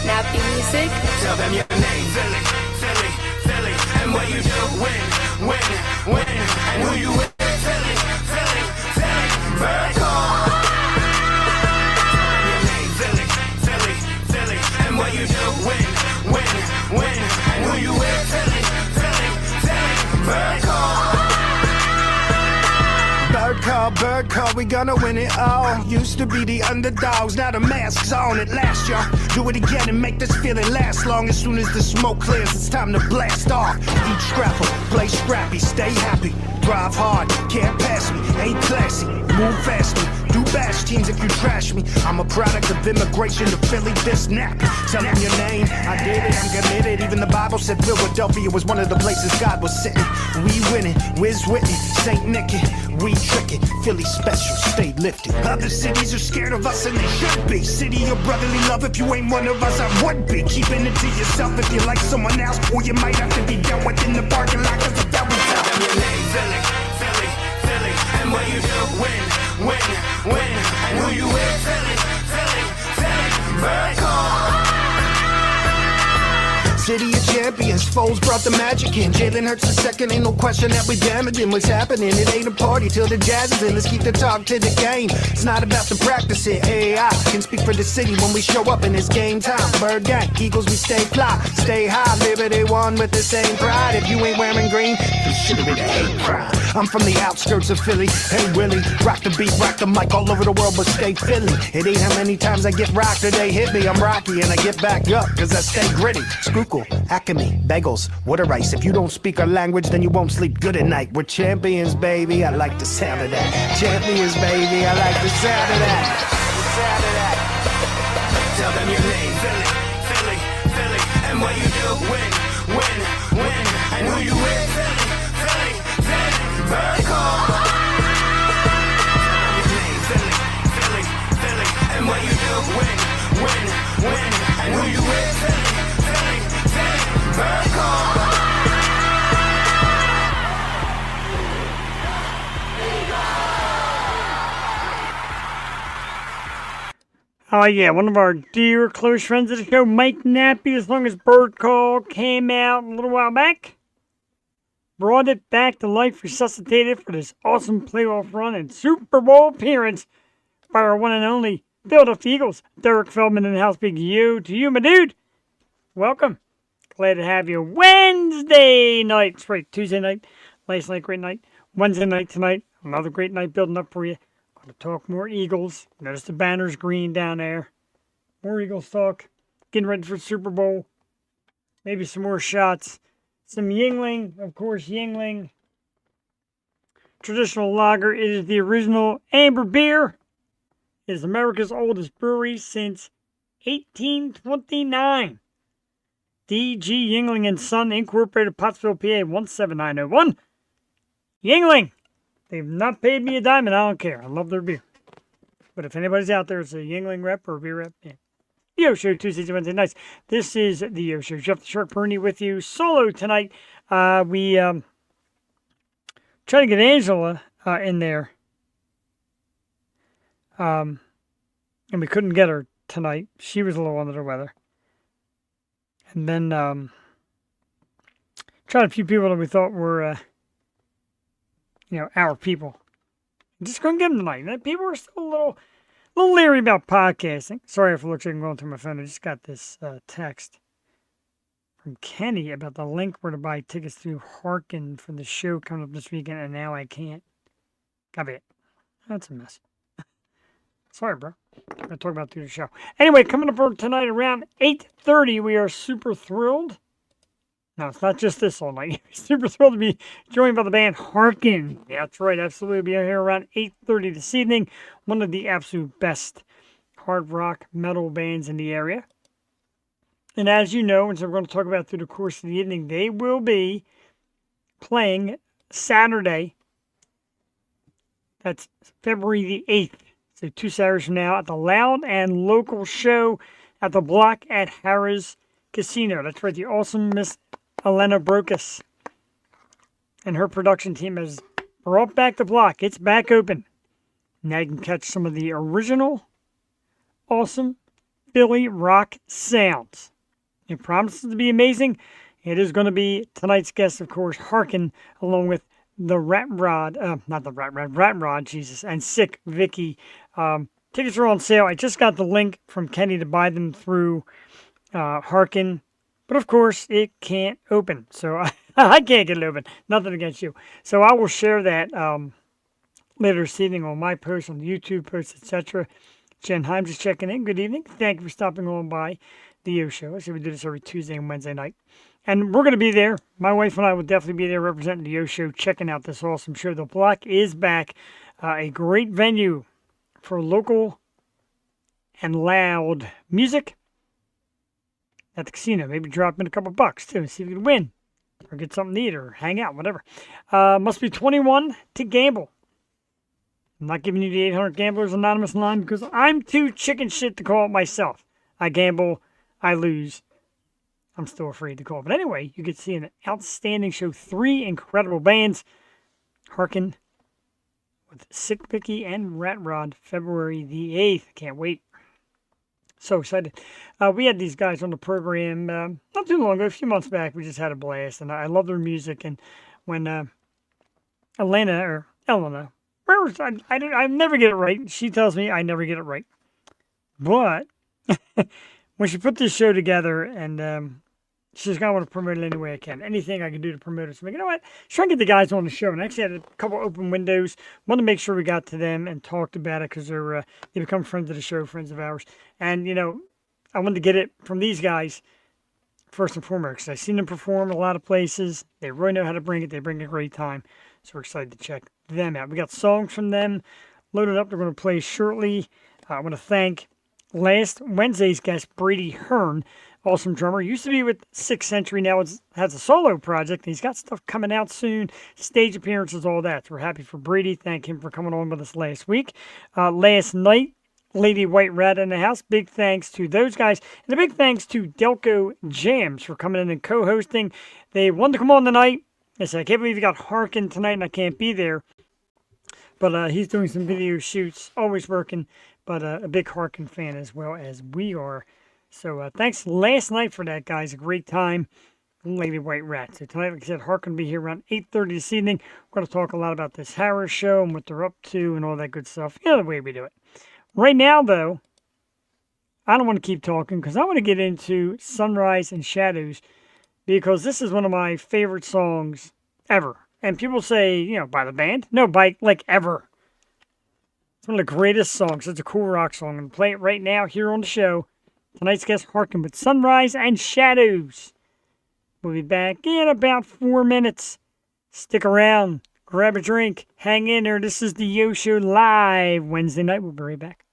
Nappy music. Tell them your name, Philly, Philly, Philly, and what you do, win, and who you with, Philly, Philly, Philly, bird call. Tell them your name, Philly, Philly, Philly, and what you do, win, and who you with, Philly, Philly, Philly, bird call. Bird call, we gonna win it all. Used to be the underdogs, now the mask's on at last, y'all. Do it again and make this feeling last long. As soon as the smoke clears, it's time to blast off. Eat scrapple, play scrappy, stay happy. Drive hard, can't pass me, ain't classy. Move fast, do bash teams if you trash me. I'm a product of immigration to Philly, this nappy. Tell them your name, I did it, I'm committed. Even the Bible said Philadelphia was one of the places God was sitting. We winning, Wiz Whitney, St. Nicky, we trickin'. Philly special, stay lifted. Other cities are scared of us and they should be. City of brotherly love, if you ain't one of us, I would be. Keeping it to yourself if you like someone else, or you might have to be dealt with in the parking lot, cause the devil's out. Tell them your name, Philly, Philly, Philly, and what you do, win, and who you with, Philly, Philly, Philly, bird call. City of champions, foes brought the magic in. Jalen Hurts the second, ain't no question that we damaging. What's happening? It ain't a party till the jazz is in. Let's keep the talk to the game. It's not about the practice it. Hey, I can speak for the city when we show up and it's game time. Bird gang, Eagles, we stay fly, stay high. Liberty one with the same pride. If you ain't wearing green, you should've been a hate crime. I'm from the outskirts of Philly. Hey Willie, rock the beat, rock the mic all over the world, but stay Philly. It ain't how many times I get rocked or they hit me. I'm Rocky and I get back up, cause I stay gritty. Schuylkill, Acme, bagels, water ice. If you don't speak our language, then you won't sleep good at night. We're champions, baby. I like the sound of that. Champions, baby. I like the sound of that. Tell them your name, Philly, Philly, Philly, and what you do, win, and who you with, Philly, Philly, Philly, bird call. Tell them your name, Philly, Philly, Philly, and what you do, win, and who you with, Philly, Philly, Philly, bird call. Oh yeah, one of our dear close friends of the show, Mike Nappy, as long as Bird Call came out a little while back, brought it back to life, resuscitated for this awesome playoff run and Super Bowl appearance by our one and only Philadelphia Eagles, Derek Feldman in the house. Big yo to you, my dude. Welcome. Glad to have you. Wednesday night. That's right, Tuesday night. Last night, great night. Wednesday night tonight. Another great night building up for you. Going to talk more Eagles. Notice the banner's green down there. More Eagles talk. Getting ready for Super Bowl. Maybe some more shots. Some Yingling. Of course, Yingling. Traditional lager. It is the original amber beer. It is America's oldest brewery since 1829. D.G. Yingling and Son, Incorporated, Pottsville, PA, 17901. Yingling. They've not paid me a dime, and I don't care. I love their beer. But if anybody's out there, it's a Yingling rep or a beer rep. Yeah. Yo Show, Tuesdays and Wednesday nights. This is the Yo Show. Jeff the Shark Bernie with you. Solo tonight. We try to get Angela in there. And we couldn't get her tonight. She was a little under the weather. And then tried a few people that we thought were, our people. Just couldn't get them tonight. People were still a little leery about podcasting. Sorry for looking going through my phone. I just got this text from Kenny about the link where to buy tickets through Harken for the show coming up this weekend, and now I can't. Copy it. That's a mess. Sorry, bro. I'm going to talk about it through the show. Anyway, coming up tonight around 8:30, we are super thrilled. No, it's not just this all night. Super thrilled to be joined by the band Harken. Yeah, that's right. Absolutely. We'll be here around 8:30 this evening. One of the absolute best hard rock metal bands in the area. And as you know, and so we're going to talk about through the course of the evening, they will be playing Saturday. That's February the 8th. So 2 Saturdays from now at the Loud and Local show at the Block at Harrahs Casino. That's right. The awesome Miss Elena Brokus and her production team has brought back the Block. It's back open. Now you can catch some of the original, awesome, Hillbilly Rock Sounds. It promises to be amazing. It is going to be tonight's guest, of course, Harken, along with the Rat Rod, Jesus, and Sick Vicky. Tickets are on sale. I just got the link from Kenny to buy them through Harken, but of course it can't open, so I can't get it open. Nothing against you. So I will share that later this evening on my post, on the YouTube post, etc. Jen Himes is checking in. Good evening. Thank you for stopping on by the Yo Show. I say we do this every Tuesday and Wednesday night. And we're going to be there. My wife and I will definitely be there representing the Yo Show, checking out this awesome show. The Block is back. A great venue for local and loud music at the casino. Maybe drop in a couple bucks, too, and see if you can win. Or get something to eat or hang out, whatever. Must be 21 to gamble. I'm not giving you the 800 Gamblers Anonymous line because I'm too chicken shit to call it myself. I gamble, I lose. I'm still afraid to call. But anyway, you get to see an outstanding show. 3 incredible bands. Harken with Sick Vicky and Rat Rod, February the 8th. Can't wait. So excited. We had these guys on the program not too long ago, a few months back. We just had a blast. And I love their music. And when Elena, I never get it right. She tells me I never get it right. But when she put this show together and she's going to want to promote it any way I can. Anything I can do to promote it. So, you know what? Try and get the guys on the show. And I actually had a couple open windows. Wanted to make sure we got to them and talked about it because they become friends of the show, friends of ours. And, I wanted to get it from these guys first and foremost because I've seen them perform a lot of places. They really know how to bring it. They bring a great time. So we're excited to check them out. We got songs from them loaded up. They're going to play shortly. I want to thank last Wednesday's guest, Brady Hearn. Awesome drummer. Used to be with 6th Century. Now has a solo project. He's got stuff coming out soon. Stage appearances, all that. So we're happy for Brady. Thank him for coming on with us last week. Last night, Lady White Rat in the house. Big thanks to those guys. And a big thanks to Delco Jams for coming in and co-hosting. They wanted to come on tonight. They said, I can't believe you got Harken tonight and I can't be there. But he's doing some video shoots. Always working. But a big Harken fan as well as we are. So thanks last night for that, guys. A great time. Lady White Rat. So tonight, like I said, Harken will be here around 8:30 this evening. We're going to talk a lot about this Harrahs show and what they're up to and all that good stuff. The way we do it. Right now, though, I don't want to keep talking because I want to get into Sunrise and Shadows because this is one of my favorite songs ever. And people say, by the band? No, by, ever. It's one of the greatest songs. It's a cool rock song. I'm going to play it right now here on the show. Tonight's guest, Harken with Sunrise and Shadows. We'll be back in about 4 minutes. Stick around, grab a drink, hang in there. This is the Yo Show live Wednesday night. We'll be right back.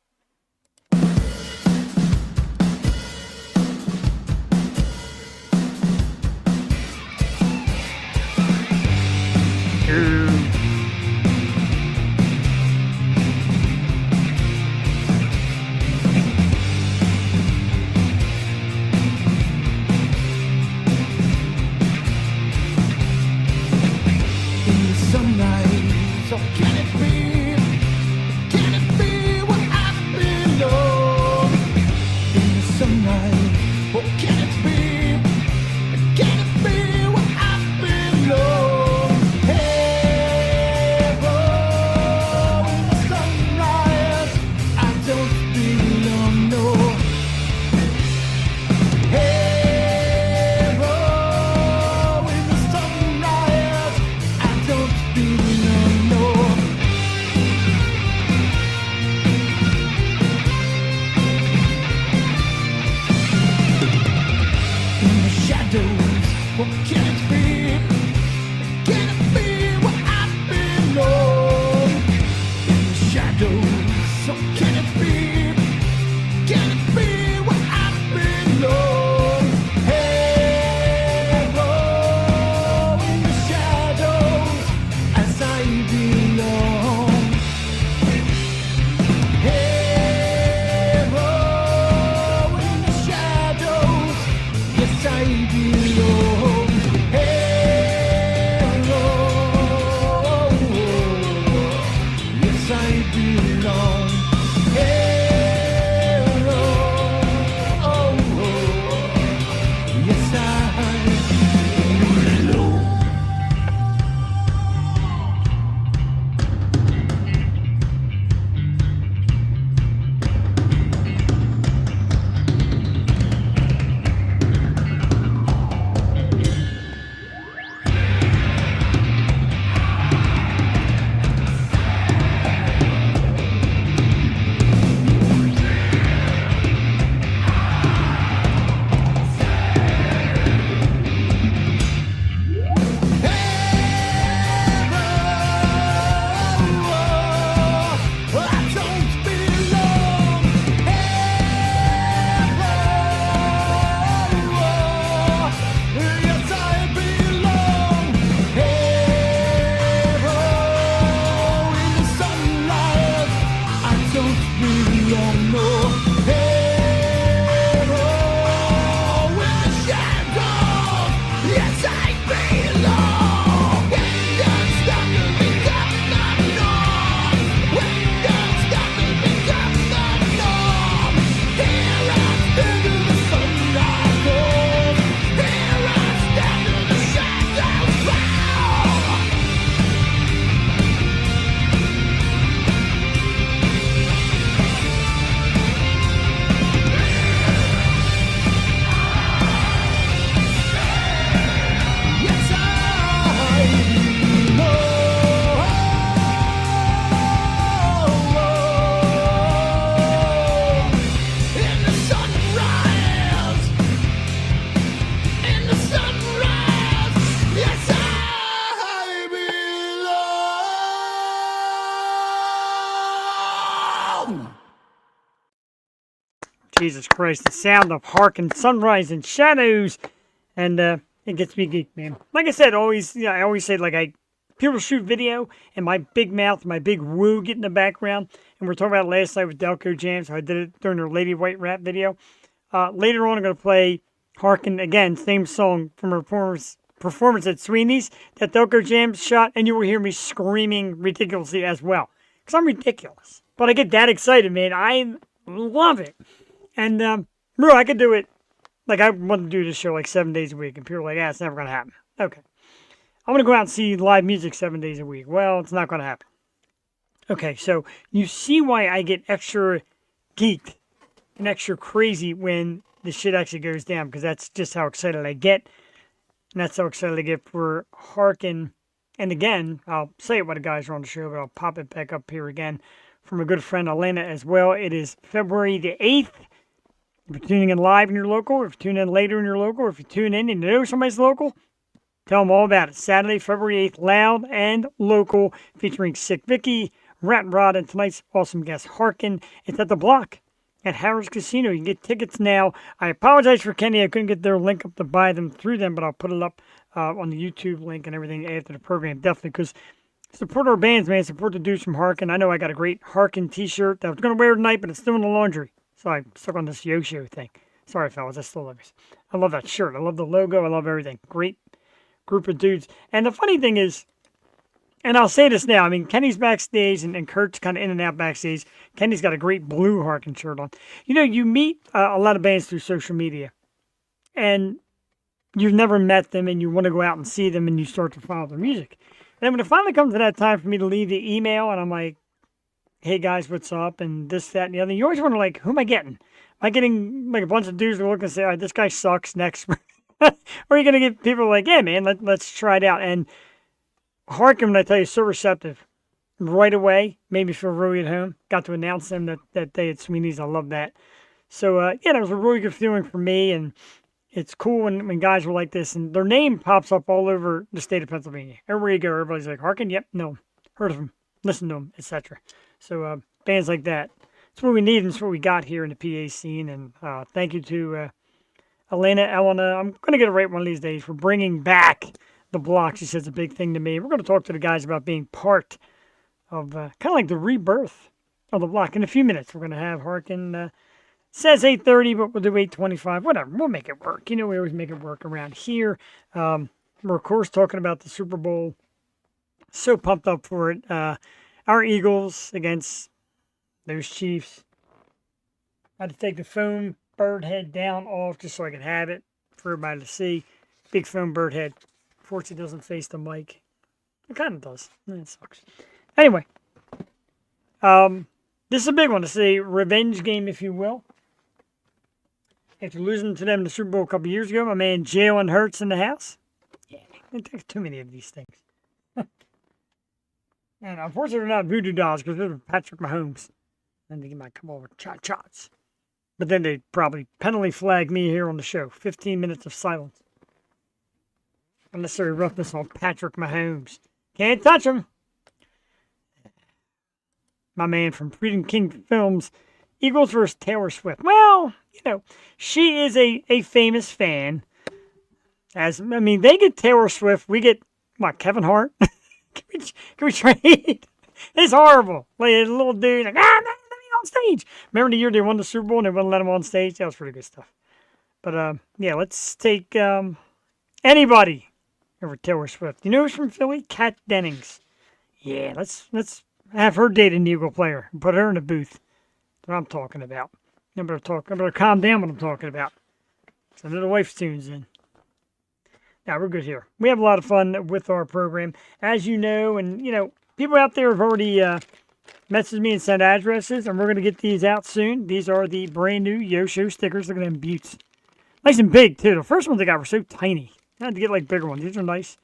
So can it be? Can it be what I've been known? In the sunlight, oh can it be? Can it be what I've been known? Hey, oh, in the sunrise, I don't belong, no. Hey, oh, in the sunrise, I don't belong, no. Jesus Christ, the sound of Harken, sunrise and shadows, and it gets me geeked, man. Like I said, I always say, like, people shoot video, and my big mouth, my big woo get in the background, and we're talking about it last night with Delco Jams, so I did it during their Lady White rap video. Later on, I'm going to play Harken again, same song from a performance at Sweeney's that Delco Jams shot, and you will hear me screaming ridiculously as well, because I'm ridiculous. But I get that excited, man. I love it. And, bro, I could do it. Like, I want to do this show like 7 days a week, and people are like, it's never going to happen. Okay. I want to go out and see live music 7 days a week. Well, it's not going to happen. Okay, so you see why I get extra geeked and extra crazy when the shit actually goes down, because that's just how excited I get. And that's how excited I get for Harken. And again, I'll say it while the guys are on the show, but I'll pop it back up here again from a good friend, Elena, as well. It is February the 8th. If you're tuning in live in your local, or if you're tuning in later in your local, or if you tune in and you know somebody's local, tell them all about it. Saturday, February 8th, loud and local, featuring Sick Vicky, Rat and Rod, and tonight's awesome guest, Harken. It's at the Block at Harrahs Casino. You can get tickets now. I apologize for Kenny. I couldn't get their link up to buy them through them, but I'll put it up on the YouTube link and everything after the program, definitely, because support our bands, man. Support the dudes from Harken. I know I got a great Harken t-shirt that I was going to wear tonight, but it's still in the laundry. So I stuck on this Yo-Show thing. Sorry, fellas. I still love it. I love that shirt. I love the logo. I love everything. Great group of dudes. And the funny thing is, and I'll say this now, I mean, Kenny's backstage and Kurt's kind of in and out backstage. Kenny's got a great blue Harken shirt on. You know, you meet a lot of bands through social media, and you've never met them, and you want to go out and see them, and you start to follow their music. And then when it finally comes to that time for me to leave the email, and I'm like, hey guys, what's up? And this, that, and the other. You always wonder, like, who am I getting? Am I getting like a bunch of dudes who look and say, all right, this guy sucks, next? Or are you going to get people like, yeah, man, let's try it out? And Harken, when I tell you, so receptive. Right away, made me feel really at home. Got to announce them that day at Sweeney's. I love that. So, yeah, that was a really good feeling for me. And it's cool when guys were like this. And their name pops up all over the state of Pennsylvania. Everywhere you go, everybody's like, Harken? Yep, no. Heard of him. Listen to him, etc. So, bands like that. It's what we need, and it's what we got here in the PA scene. And thank you to Elena. I'm going to get it right one of these days for bringing back the Block. She says a big thing to me. We're going to talk to the guys about being part of kind of like the rebirth of the Block. In a few minutes, we're going to have Harken. Says 8:30, but we'll do 8:25. Whatever. We'll make it work. You know, we always make it work around here. We're, of course, talking about the Super Bowl. So pumped up for it. Our Eagles against those Chiefs. I had to take the foam bird head down off just so I could have it for everybody to see. Big foam bird head. Fortunately, doesn't face the mic. It kind of does. It sucks. Anyway, this is a big one. It's a revenge game, if you will. After losing to them in the Super Bowl a couple years ago, my man Jalen Hurts in the house. Yeah, it takes too many of these things. And unfortunately, they're not voodoo dolls because they're Patrick Mahomes. And they might come over cha-chas. But then they'd probably penalty flag me here on the show. 15 minutes of silence. Unnecessary roughness on Patrick Mahomes. Can't touch him. My man from Freedom King Films. Eagles versus Taylor Swift. Well, you know, she is a famous fan. They get Taylor Swift. We get, Kevin Hart? Can we trade? It's horrible. Like a little dude, like, let me on stage. Remember the year they won the Super Bowl and they wouldn't let him on stage? That was pretty good stuff. But, yeah, let's take anybody over Taylor Swift. You know who's from Philly? Kat Dennings. Yeah, let's have her date an Eagle player and put her in the booth. That's what I'm talking about. I better calm down what I'm talking about. So another wife tunes in. Now, we're good here. We have a lot of fun with our program. As you know, and, you know, people out there have already messaged me and sent addresses, and we're going to get these out soon. These are the brand new Yo-Show stickers. Look at them buttes. Nice and big, too. The first ones I got were so tiny. I had to get, like, bigger ones. These are nice.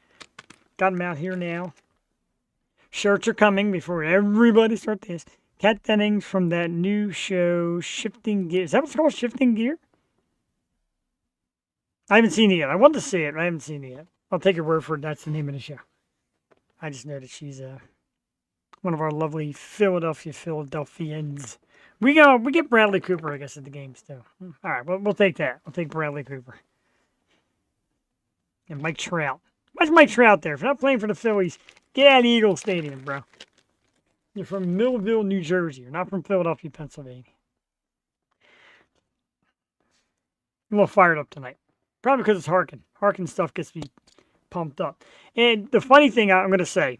Got them out here now. Shirts are coming before everybody starts this. Kat Dennings from that new show, Shifting Gear. Is that what it's called, Shifting Gear? I haven't seen it yet. I want to see it, but I haven't seen it yet. I'll take your word for it. That's the name of the show. I just know that she's one of our lovely Philadelphians. We get Bradley Cooper, I guess, at the games too. All right, we'll take that. We'll take Bradley Cooper and Mike Trout. Why's Mike Trout there? If you're not playing for the Phillies, get out of Eagle Stadium, bro. You're from Millville, New Jersey. You're not from Philadelphia, Pennsylvania. I'm a little fired up tonight. Probably because it's Harken. Harken stuff gets me pumped up. And the funny thing I'm going to say,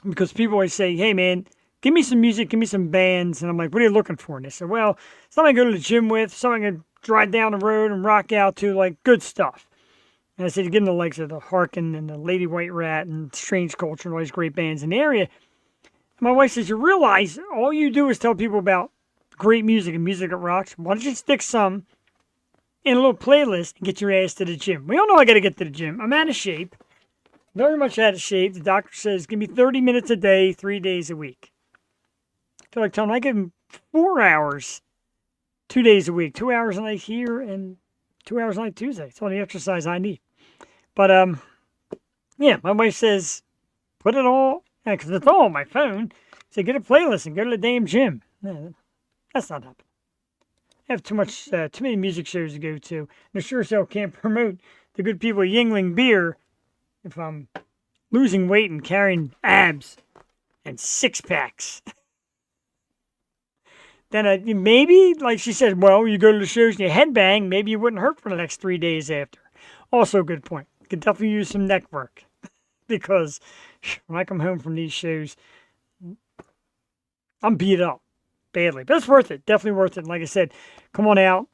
because people always say, hey, man, give me some music, give me some bands. And I'm like, what are you looking for? And they said, well, something I go to the gym with, something I can drive down the road and rock out to, like good stuff. And I said, you give them the likes of the Harken and the Lady White Rat and Strange Culture and all these great bands in the area. And my wife says, you realize all you do is tell people about great music and music that rocks. Why don't you stick some in a little playlist and get your ass to the gym? We all know I got to get to the gym. I'm out of shape. Very much out of shape. The doctor says, give me 30 minutes a day, 3 days a week. I feel like telling him I give him 4 hours, 2 days a week. 2 hours a night here and 2 hours a night Tuesday. It's all the exercise I need. But, yeah, my wife says, put it all, because it's all on my phone. So get a playlist and go to the damn gym. No, that's not happening. I have too many music shows to go to. And I sure as hell can't promote the good people of Yingling Beer if I'm losing weight and carrying abs and six packs. Then maybe, like she said, well, you go to the shows and you headbang, maybe you wouldn't hurt for the next 3 days after. Also a good point. Could definitely use some neck work because when I come home from these shows, I'm beat up badly. But it's worth it. Definitely worth it. And like I said, come on out.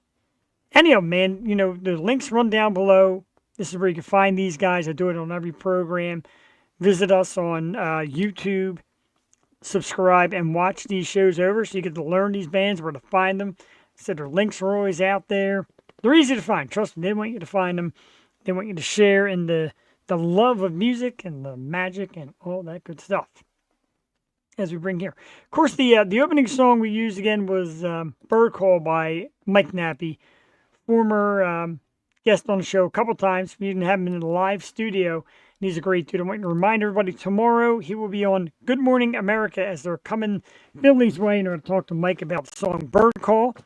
Any of them, man. You know, the links run down below. This is where you can find these guys. I do it on every program. Visit us on YouTube. Subscribe and watch these shows over so you get to learn these bands, where to find them. I said their links are always out there. They're easy to find. Trust me, they want you to find them. They want you to share in the love of music and the magic and all that good stuff as we bring here. Of course, the opening song we used again was Bird Call by Mike Nappy, former guest on the show a couple times. We didn't have him in the live studio. And he's a great dude. I want to remind everybody, tomorrow he will be on Good Morning America as they're coming Philly's way. And I'm going to talk to Mike about the song Bird Call,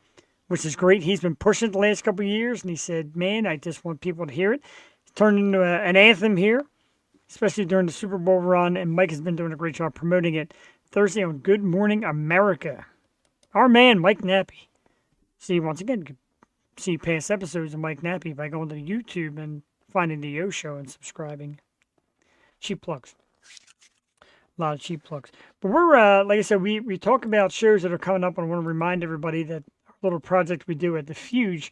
which is great. He's been pushing it the last couple of years. And he said, man, I just want people to hear it. It's turned into an anthem here, especially during the Super Bowl run. And Mike has been doing a great job promoting it Thursday on Good Morning America. Our man, Mike Nappy. See, once again, you can see past episodes of Mike Nappy by going to YouTube and finding the Yo Show and subscribing. Cheap plugs. A lot of cheap plugs. But we're, like I said, we talk about shows that are coming up, and I want to remind everybody that our little project we do at the Fuge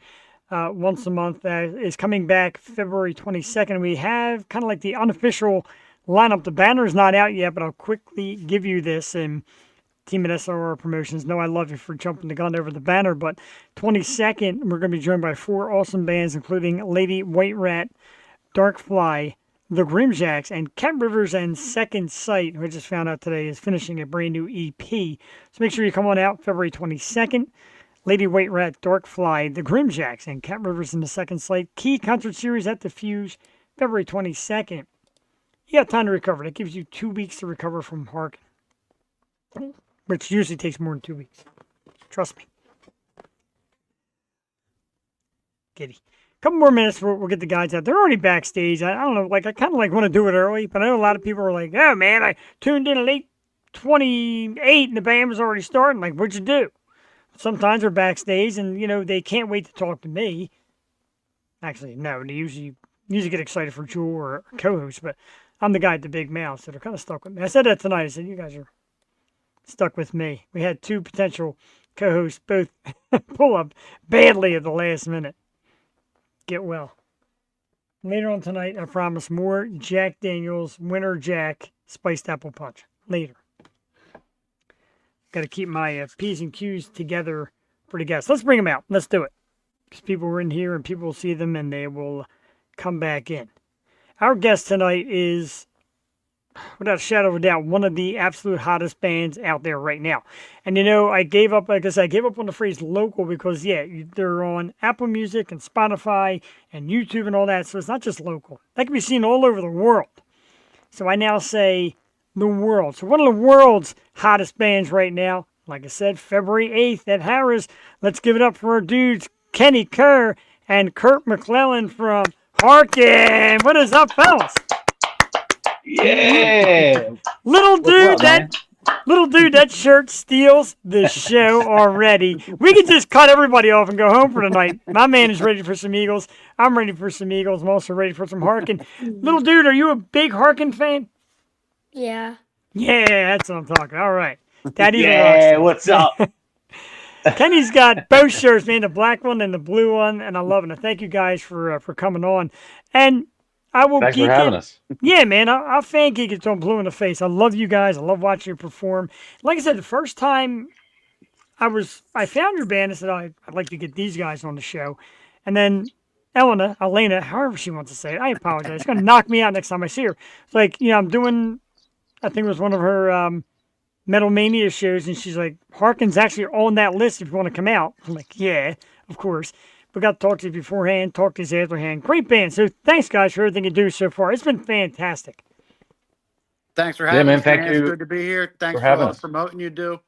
once a month is coming back February 22nd. We have kind of like the unofficial lineup. The banner is not out yet, but I'll quickly give you this. And team at SRR Promotions, know I love you for jumping the gun over the banner, but 22nd, we're going to be joined by 4 awesome bands, including Lady White Rat, Dark Fly, The Grimjacks, and Cat Rivers and Second Sight, who I just found out today is finishing a brand new EP. So make sure you come on out February 22nd. Lady White Rat, Dark Fly, The Grimjacks, and Cat Rivers in the Second Sight. Key concert series at the Fuse, February 22nd. You got time to recover. That gives you 2 weeks to recover from Harken, which usually takes more than 2 weeks. Trust me. Giddy. Couple more minutes, we'll get the guys out. They're already backstage. I don't know, like I kind of like want to do it early, but I know a lot of people are like, oh man, I tuned in at 8:28 and the band was already starting. Like, what'd you do? Sometimes they're backstage and, you know, they can't wait to talk to me. Actually, no, they usually get excited for Jewel or co-host, but I'm the guy at the big mouth, so they're kind of stuck with me. I said that tonight. I said, you guys are stuck with me. We had 2 potential co-hosts both pull up badly at the last minute. Get well. Later on tonight, I promise more Jack Daniels Winter Jack Spiced Apple Punch. Later. Got to keep my P's and Q's together for the guests. Let's bring them out. Let's do it. Because people are in here and people will see them and they will come back in. Our guest tonight is, without a shadow of a doubt, one of the absolute hottest bands out there right now. And you know, I gave up on the phrase local because, yeah, they're on Apple Music and Spotify and YouTube and all that, so it's not just local. That can be seen all over the world. So I now say the world. So one of the world's hottest bands right now, like I said, February 8th at Harrahs. Let's give it up for our dudes, Kenny Kerr and Kurt McClellan from Harken. What is up, fellas? Yeah. Little What's dude, up, man? little dude, that shirt steals the show already. We can just cut everybody off and go home for the night. My man is ready for some Eagles. I'm ready for some Eagles. I'm also ready for some Harken. Little dude, are you a big Harken fan? Yeah. Yeah, that's what I'm talking. All right. Daddy Yeah, rocks. what's up? Kenny's got both shirts, man, the black one and the blue one, and I love it. And thank you guys for coming on. And I will Thanks for geek having it. us. Yeah, man, I'll fan geek it until I'm blue in the face. I love you guys. I love watching you perform. Like I said, the first time I found your band, I said, I'd like to get these guys on the show. And then Elena, however she wants to say it, I apologize. It's going to knock me out next time I see her. It's like, I'm doing, I think it was one of her Metal Mania shows, and she's like, Harken's actually on that list if you want to come out. I'm like, yeah, of course. We got to talk to you beforehand, talk to you afterhand. Great band. So thanks, guys, for everything you do so far. It's been fantastic. Thanks for having man, us, thank man. you It's good to be here. Thanks for for having all the us. promoting you do.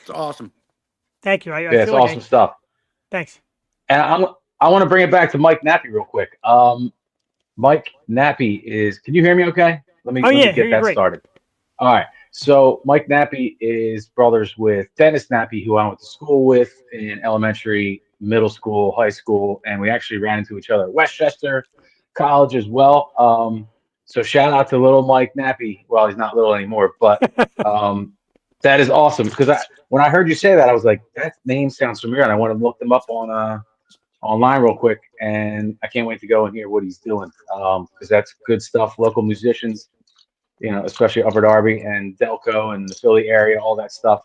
It's awesome. Thank you. I Yeah, it's feel like awesome stuff. Thanks. And I want to bring it back to Mike Nappy real quick. Mike Nappy is. Can you hear me? Okay. Let me hear you get that great. started. All right. So Mike Nappy is brothers with Dennis Nappy, who I went to school with in elementary, middle school, high school, and we actually ran into each other at Westchester College as well. So shout out to little Mike Nappy. Well, he's not little anymore, but that is awesome because when I heard you say that, I was like, that name sounds familiar, and I want to look them up on online real quick, and I can't wait to go and hear what he's doing because that's good stuff. Local musicians, especially Upper Darby and Delco and the Philly area, all that stuff.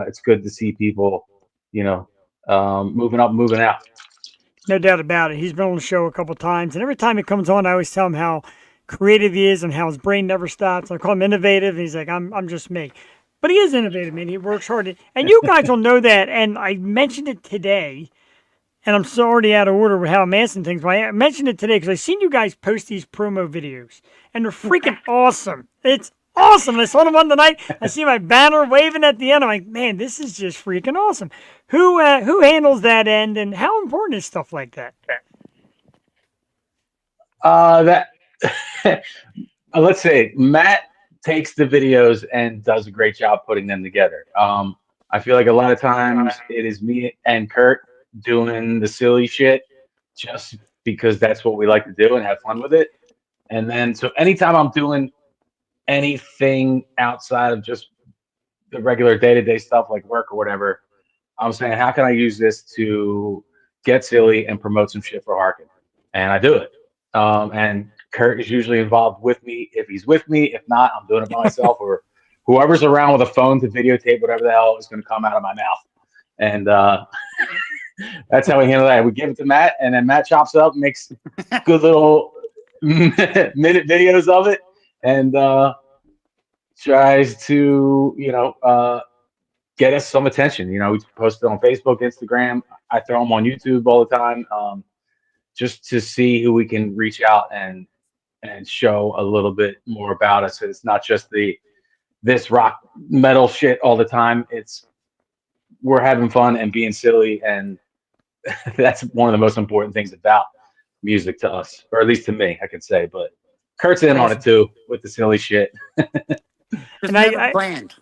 It's good to see people, moving up, moving out. No doubt about it. He's been on the show a couple times, and every time he comes on, I always tell him how creative he is and how his brain never stops. I call him innovative, and he's like, I'm just me. But he is innovative, man. He works hard. And you guys will know that, and I mentioned it today, and I'm so already out of order with how I'm asking things, but I mentioned it today because I seen you guys post these promo videos, and they're freaking awesome. It's awesome. I saw them on tonight. I see my banner waving at the end. I'm like, man, this is just freaking awesome. Who handles that end, and how important is stuff like that? Let's say Matt takes the videos and does a great job putting them together. I feel like a lot of times it is me and Kurt doing the silly shit just because that's what we like to do and have fun with it. And then so anytime I'm doing anything outside of just the regular day-to-day stuff like work or whatever, I'm saying, how can I use this to get silly and promote some shit for Harken? And I do it. And Kurt is usually involved with me if he's with me. If not, I'm doing it by myself or whoever's around with a phone to videotape whatever the hell is going to come out of my mouth. And that's how we handle that. We give it to Matt, and then Matt chops it up, makes good little minute videos of it, and tries to, get us some attention. We post it on Facebook, Instagram. I throw them on YouTube all the time, just to see who we can reach out and show a little bit more about us. It's not just this rock metal shit all the time. We're having fun and being silly, and that's one of the most important things about music to us, or at least to me, I could say. But Kurt's in on it too with the silly shit. Just never planned.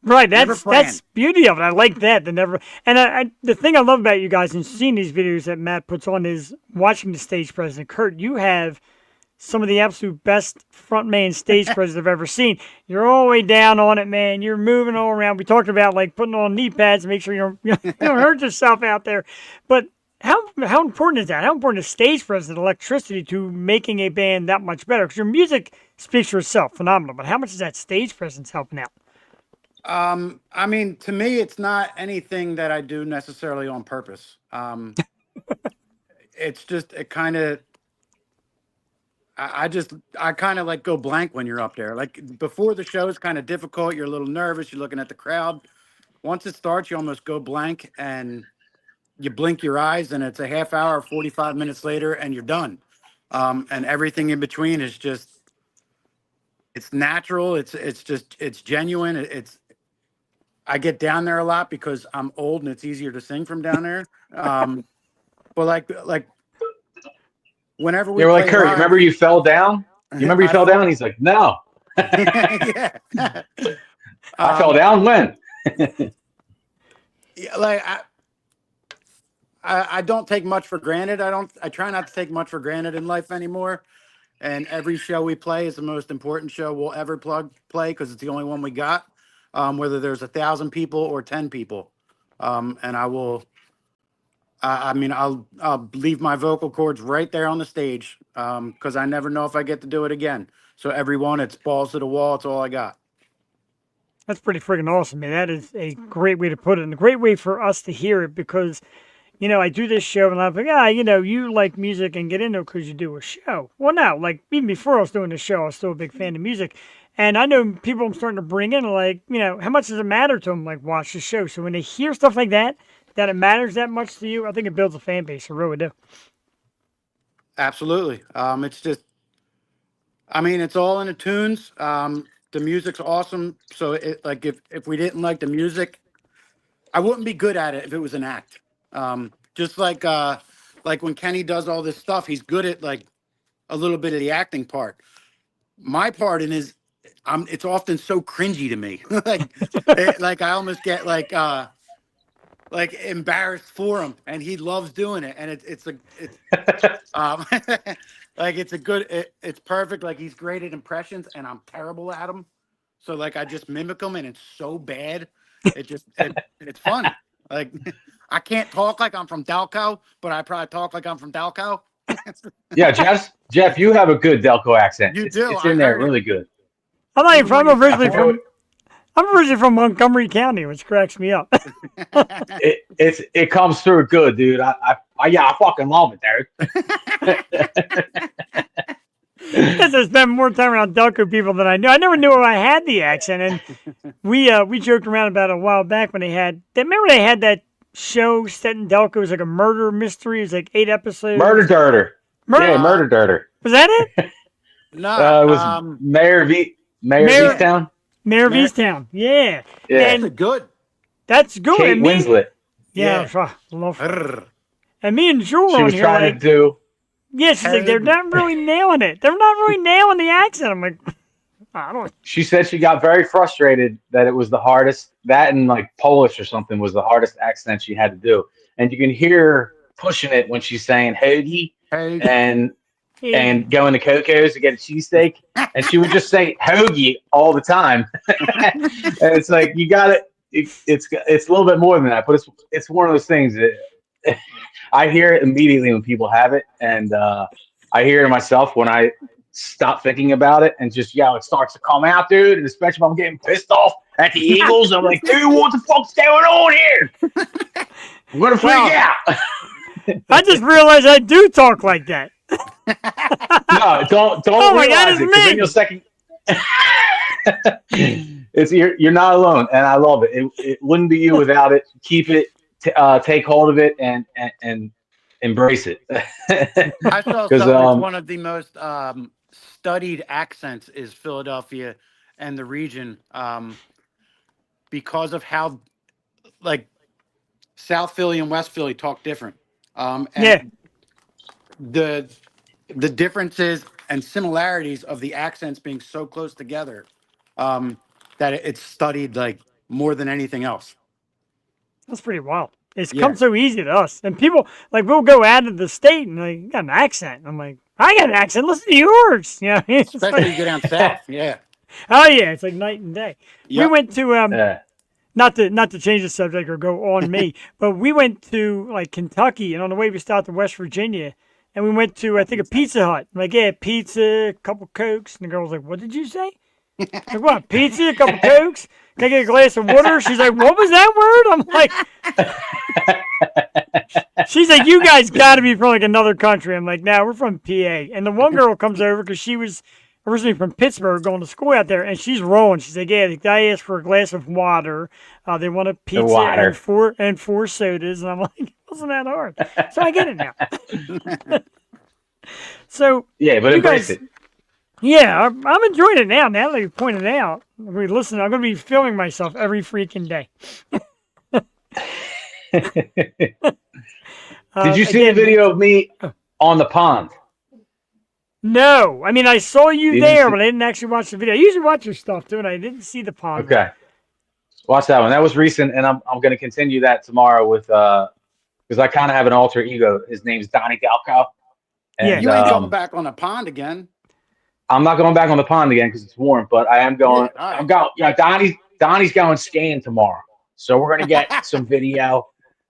Right, Never that's planned. beauty of it. I like that. The thing I love about you guys and seeing these videos that Matt puts on is watching the stage presence. Kurt, you have some of the absolute best frontman stage presence I've ever seen. You're all the way down on it, man. You're moving all around. We talked about like putting on knee pads to make sure you don't hurt yourself out there. But how important is that? How important is stage presence, electricity to making a band that much better? Because your music speaks for itself, phenomenal. But how much is that stage presence helping out? I mean, to me, it's not anything that I do necessarily on purpose. It's just I kind of like go blank when you're up there. Like before the show is kind of difficult. You're a little nervous. You're looking at the crowd. Once it starts, you almost go blank and you blink your eyes, and it's a half hour, 45 minutes later, and you're done. And everything in between is just, it's natural. It's genuine. I get down there a lot because I'm old and it's easier to sing from down there. But like whenever we They were like, play Kurt, you live, remember you fell down? You remember you I fell fall- down? He's like, no. yeah. I fell down when? Yeah, like I don't take much for granted. I try not to take much for granted in life anymore. And every show we play is the most important show we'll ever play because it's the only one we got. Whether there's 1,000 people or 10 people, and I will. I mean, I'll leave my vocal cords right there on the stage because I never know if I get to do it again. So everyone, it's balls to the wall. It's all I got. That's pretty freaking awesome, man. That is a great way to put it, and a great way for us to hear it because, I do this show and I'm like, you like music and get into it because you do a show. Well, no, like even before I was doing the show, I was still a big fan of music. And I know people I'm starting to bring in, like, how much does it matter to them, like, watch the show? So when they hear stuff like that it matters that much to you, I think it builds a fan base. I really do. Absolutely. It's just, I mean, it's all in the tunes. The music's awesome. So like if we didn't like the music, I wouldn't be good at it if it was an act. Just like when Kenny does all this stuff, he's good at like a little bit of the acting part. My part in is, it's often so cringy to me. like I almost get like embarrassed for him, and he loves doing it. And it's like it's perfect. Like he's great at impressions, and I'm terrible at them. So like I just mimic him, and it's so bad. It's fun. Like I can't talk like I'm from Delco, but I probably talk like I'm from Delco. Yeah, Jeff, you have a good Delco accent. You do. It's in there, really good. I'm not even from, Even when you I'm originally from Montgomery County, which cracks me up. It comes through good, dude. I fucking love it, dude. Because I spent more time around Delco people than I knew. I never knew I had the accent, and we joked around about it a while back when remember they had that show set in Delco. It was like a murder mystery. It was like 8 episodes. Murder Dirter. Murder- Yeah, Murder Dirter. Was that it? No, It was Mayor of Easttown. Mayor of Easttown. Yeah. Yeah. And good. that's good. Kate And me- Winslet. Yeah. Love her. And me and Jewel She on was here, trying like, to do. yeah, she's like, they're not really nailing it. They're not really nailing the accent. I'm like, I don't. She said she got very frustrated that it was the hardest. That and like Polish or something was the hardest accent she had to do. And you can hear her pushing it when she's saying hoagie and going to Coco's to get a cheesesteak. And she would just say hoagie all the time. And it's like, you got it. It's a little bit more than that, but it's one of those things that I hear it immediately when people have it. And I hear it myself when I stop thinking about it and just, it starts to come out, dude. And especially if I'm getting pissed off at the Eagles, I'm like, dude, what the fuck's going on here? I'm going to freak out. I just realized I do talk like that. No, don't Oh my God, realize it's it, 'cause then me. you'll second. You're not alone, and I love it. It wouldn't be you without it. Keep it, take hold of it, and embrace it. I saw 'Cause, something that's one of the most studied accents is Philadelphia and the region because of how like South Philly and West Philly talk different. And the differences and similarities of the accents being so close together that it's studied like more than anything else. That's pretty wild. It's come so easy to us. And people, like, we'll go out of the state and, like, you got an accent. I'm like, I got an accent. Listen to yours. Yeah. Especially you get down south. Yeah. Oh, yeah. It's like night and day. Yep. We went to, not to change the subject or go on me, but we went to, like, Kentucky. And on the way, we stopped in West Virginia. And we went to, I think, a Pizza Hut. I'm like, yeah, pizza, a couple Cokes. And the girl was like, what did you say? Like, what, pizza, a couple Cokes? Can I get a glass of water? She's like, what was that word? I'm like, she's like, you guys got to be from like another country. I'm like, nah, we're from PA. And the one girl comes over because she was originally from Pittsburgh going to school out there. And she's rolling. She's like, yeah, I asked for a glass of water. They want a pizza and four sodas. And I'm like, it wasn't that hard. So I get it now. So yeah, but embrace it. Yeah, I'm enjoying it now. Now that you pointed out, listen, I'm going to be filming myself every freaking day. Did you see the Again, video of me on the pond? no. I mean, I saw you You didn't there, see? but I didn't actually watch the video. I usually watch your stuff too, and I didn't see the pond one. Okay, watch that one. That was recent, and I'm going to continue that tomorrow with because I kind of have an alter ego. His name's Donnie Galco, Yeah. and You ain't going back on the pond again. I'm not going back on the pond again because it's warm. But I am going. Yeah, all right. I'm going. Yeah, Donnie's going skiing tomorrow, so we're going to get some video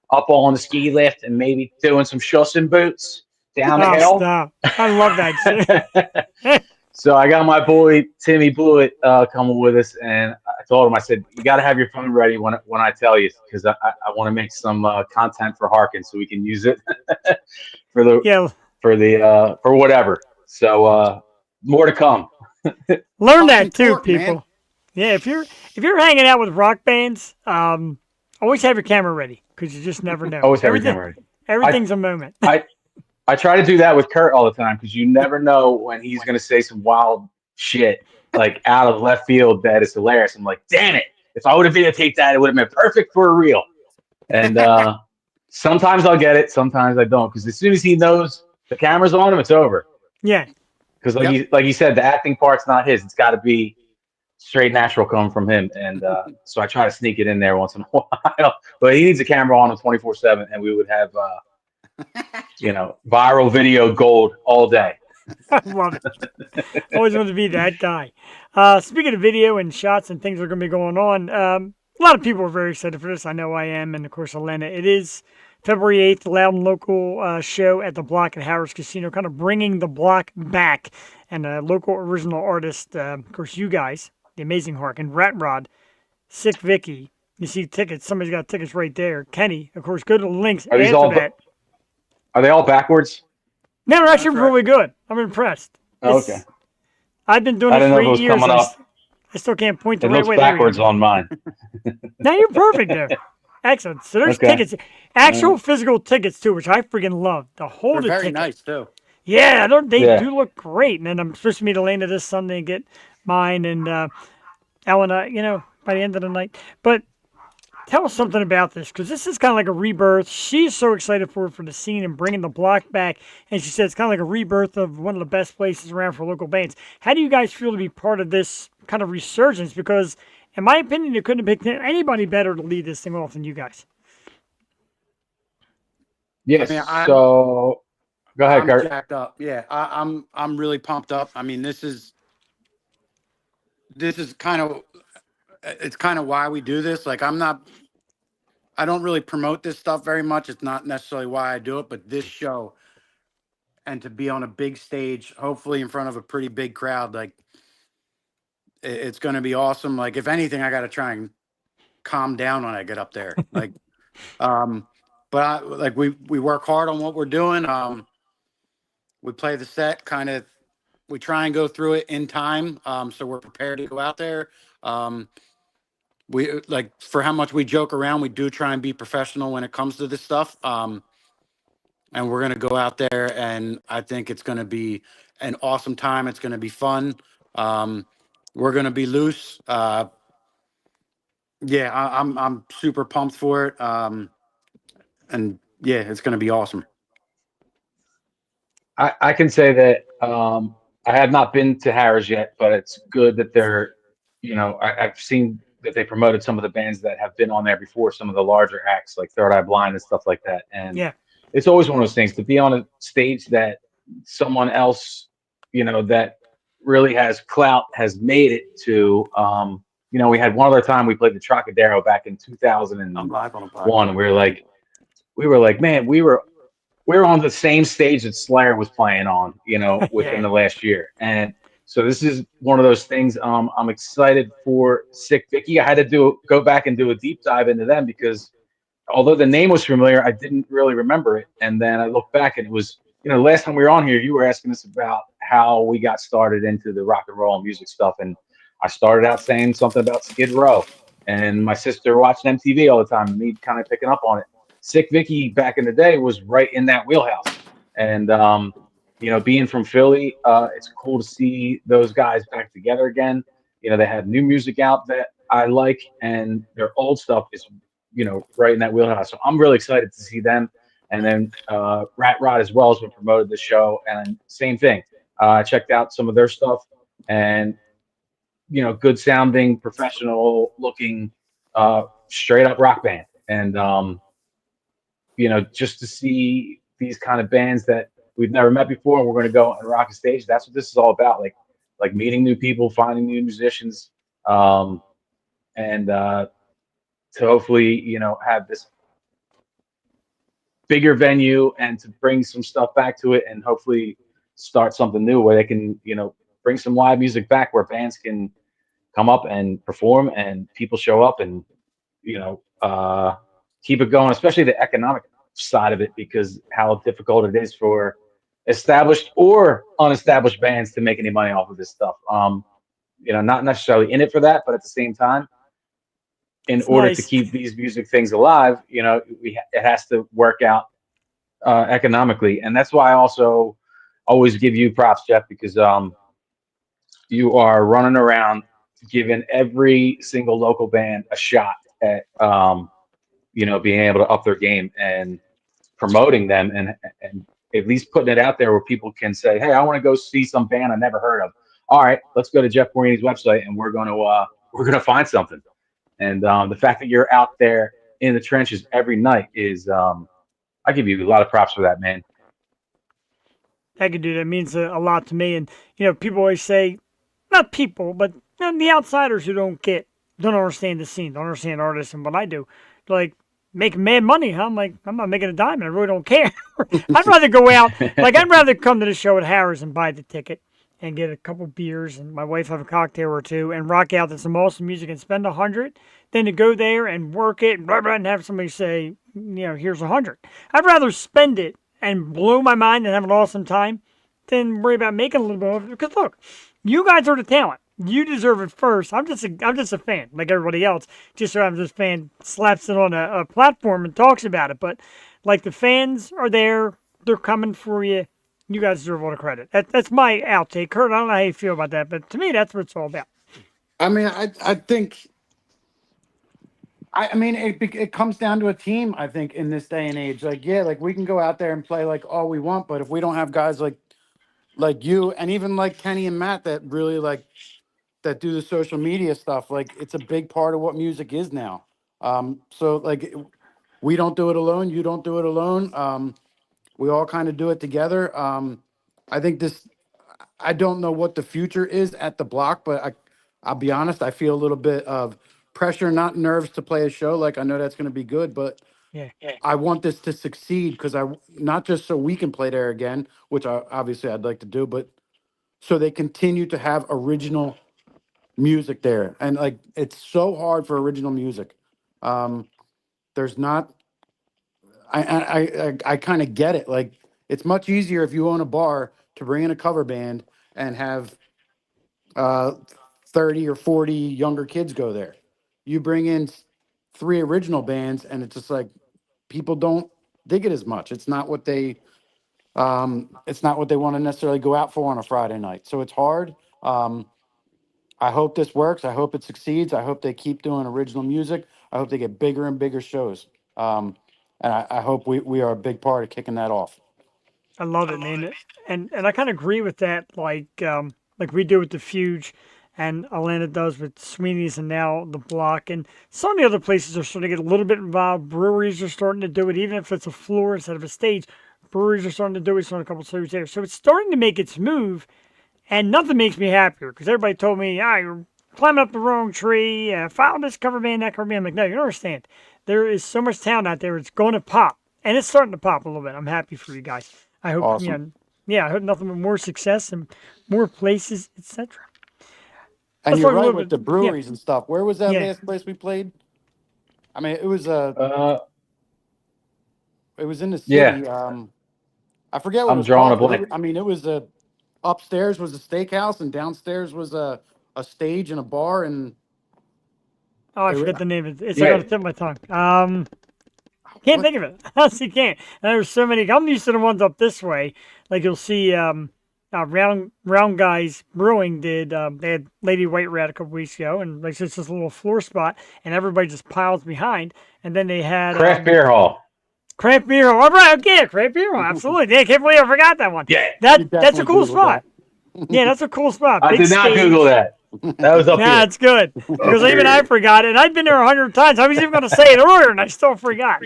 up on the ski lift and maybe doing some schussing boots down the Oh, hill. stop. I love that shit. So I got my boy Timmy Blewett coming with us, and I told him, I said, you got to have your phone ready when I tell you, because I want to make some content for Harken so we can use it for the Yeah, for whatever. So more to come. learn Pumpkin that too, pork, man. people. Yeah, if you're hanging out with rock bands, always have your camera ready because you just never know. Always have your camera ready. Everything's a moment. I try to do that with Kurt all the time because you never know when he's going to say some wild shit like out of left field that is hilarious. I'm like, damn it! If I would have videotaped that, it would have been perfect for a reel. And sometimes I'll get it, sometimes I don't, because as soon as he knows the camera's on him, it's over. Yeah. Because Yep. like you said, the acting part's not his; it's got to be straight natural coming from him. And so I try to sneak it in there once in a while. But he needs a camera on him 24/7, and we would have. Viral video gold all day. I love it. Always wanted to be that guy. Speaking of video and shots and things that are going to be going on, a lot of people are very excited for this. I know I am, and of course, Elena. It is February 8th, Loud and Local show at the Block at Harrahs Casino, kind of bringing the block back. And a local original artist, of course, you guys, the amazing Harken, Rat Rod, Sick Vicky. You see tickets. Somebody's got tickets right there. Kenny, of course, go to the links Are these after all that. Are they all backwards? No, they're actually right. really good. I'm impressed. Oh, okay. I've been doing I this didn't for know if it 8 was years. coming up. I still can't point the It right looks way. There we backwards go. on mine. Now you're perfect there. Excellent. So there's Okay. tickets, actual physical tickets too, which I freaking love. The whole They're very ticket. nice too. Yeah, they Yeah. do look great. And then I'm supposed to meet Elena this Sunday and get mine and Ellen, by the end of the night. But tell us something about this, because this is kind of like a rebirth. She's so excited for the scene and bringing the block back. And she said it's kind of like a rebirth of one of the best places around for local bands. How do you guys feel to be part of this kind of resurgence? Because, in my opinion, you couldn't have picked anybody better to lead this thing off than you guys. Yes. I mean, So go ahead, I'm Kurt. jacked up. Yeah, I'm really pumped up. I mean, this is kind of why we do this. Like, I don't really promote this stuff very much. It's not necessarily why I do it, but this show and to be on a big stage, hopefully in front of a pretty big crowd, like it's going to be awesome. Like, if anything, I got to try and calm down when I get up there. Like, but we work hard on what we're doing. We play the set we try and go through it in time. So we're prepared to go out there. We for how much we joke around, we do try and be professional when it comes to this stuff. And we're going to go out there, and I think it's going to be an awesome time. It's going to be fun. We're going to be loose. Yeah, I'm super pumped for it. And yeah, it's going to be awesome. I can say that I have not been to Harrahs yet, but it's good that they're, I've seen that they promoted some of the bands that have been on there before, some of the larger acts like Third Eye Blind and stuff like that. And Yeah. it's always one of those things to be on a stage that someone else, that really has clout has made it to. We had one other time we played the Trocadero back in 2001. I'm live on a podcast. And we were like, man, we were on the same stage that Slayer was playing on, within the last year. And so this is one of those things. I'm excited for Sick Vicky. I had to go back and do a deep dive into them because although the name was familiar, I didn't really remember it. And then I looked back and it was, the last time we were on here, you were asking us about how we got started into the rock and roll and music stuff. And I started out saying something about Skid Row, and my sister watched MTV all the time, and me kind of picking up on it. Sick Vicky back in the day was right in that wheelhouse. And being from Philly, it's cool to see those guys back together again. They have new music out that I like, and their old stuff is, right in that wheelhouse. So I'm really excited to see them. And then Rat Rod as well has been promoted the show, and same thing. I checked out some of their stuff, and good sounding, professional looking, straight up rock band. And just to see these kind of bands that we've never met before, and we're going to go and rock a stage. That's what this is all about. Like meeting new people, finding new musicians, and to hopefully have this bigger venue and to bring some stuff back to it, and hopefully start something new where they can bring some live music back where bands can come up and perform and people show up and you know keep it going, especially the economic side of it, because how difficult it is for established or unestablished bands to make any money off of this stuff. Not necessarily in it for that, but at the same time, in It's order to nice. keep these music things alive, it has to work out economically, and that's why I also always give you props, Jeff, because you are running around giving every single local band a shot at being able to up their game and promoting them, and at least putting it out there where people can say, hey, I want to go see some band I never heard of. All right, let's go to Jeff Morini's website and we're gonna find something. And the fact that you're out there in the trenches every night is I give you a lot of props for that, man. Heck, dude, that means a lot to me. And people always say, not people, but the outsiders who don't understand the scene, don't understand artists and what I do. Like, making mad money, huh? I'm like, I'm not making a dime, and I really don't care. I'd rather go out, like, I'd rather come to the show at Harrahs and buy the ticket and get a couple beers and my wife have a cocktail or two and rock out to some awesome music and spend 100 than to go there and work it and blah, blah, and have somebody say, here's 100. I'd rather spend it and blow my mind and have an awesome time than worry about making a little bit of it. Because look, you guys are the talent. You deserve it first. I'm just a fan, like everybody else. Just so I'm just fan slaps it on a platform and talks about it. But like the fans are there, they're coming for you. You guys deserve all the credit. That's my outtake. Kurt, I don't know how you feel about that, but to me, that's what it's all about. I mean, I think I mean it comes down to a team. I think in this day and age, like yeah, like we can go out there and play like all we want, but if we don't have guys like you and even like Kenny and Matt that really like that do the social media stuff, like it's a big part of what music is now. So like we don't do it alone. You don't do it alone. We all kind of do it together. I think this. I don't know what the future is at the block, but I'll be honest. I feel a little bit of pressure, not nerves to play a show. Like I know that's going to be good, but Yeah. I want this to succeed because not just so we can play there again, which obviously I'd like to do, but so they continue to have original music there. And like it's so hard for original music. There's not. I kind of get it. Like it's much easier if you own a bar to bring in a cover band and have uh 30 or 40 younger kids go there. You bring in three original bands and it's just like people don't dig it as much. It's not what they want to necessarily go out for on a Friday night. So it's hard. I hope this works. I hope it succeeds. I hope they keep doing original music. I hope they get bigger and bigger shows. And I hope we are a big part of kicking that off. I love it, man. And I kind of agree with that. Like we do with the Fuge, and Atlanta does with Sweeney's, and now the Block, and some of the other places are starting to get a little bit involved. Breweries are starting to do it, even if it's a floor instead of a stage. Breweries are starting to do it. Starting a couple of series there, so it's starting to make its move. And nothing makes me happier because everybody told me, you're climbing up the wrong tree. Follow this cover band, that cover band. I'm like, no, you don't understand. There is so much talent out there. It's going to pop. And it's starting to pop a little bit. I'm happy for you guys. I hope, Awesome. I hope nothing but more success and more places, etc. And Let's you're talk a right little with bit. the breweries and stuff. Where was that Yeah. last place we played? I mean, Uh, it was in the yeah, city. I forget what it I'm was drawing a called, but blank. I mean, it was upstairs was a steakhouse and downstairs was a stage and a bar and Oh, I it, forget the name of it. It's like on Yeah, the tip of my tongue. Can't what think of it. Honestly, can't. And there's so many. I'm used to the ones up this way, Like you'll see Round Guys Brewing did they had Lady White Rat a couple weeks ago, and like it's just a little floor spot, and everybody just piles behind. And then they had Craft Beer Hall. Craft Beer. All right, okay, Craft Beer. Absolutely. Yeah, I can't believe I forgot that one. Yeah. You That's a definitely cool Googled spot. Yeah, that's a cool spot. I Big did not stage. Google that. That was up Yeah, here. it's good because even I forgot it. And I've been there 100 times. I was even going to say it earlier, and I still forgot.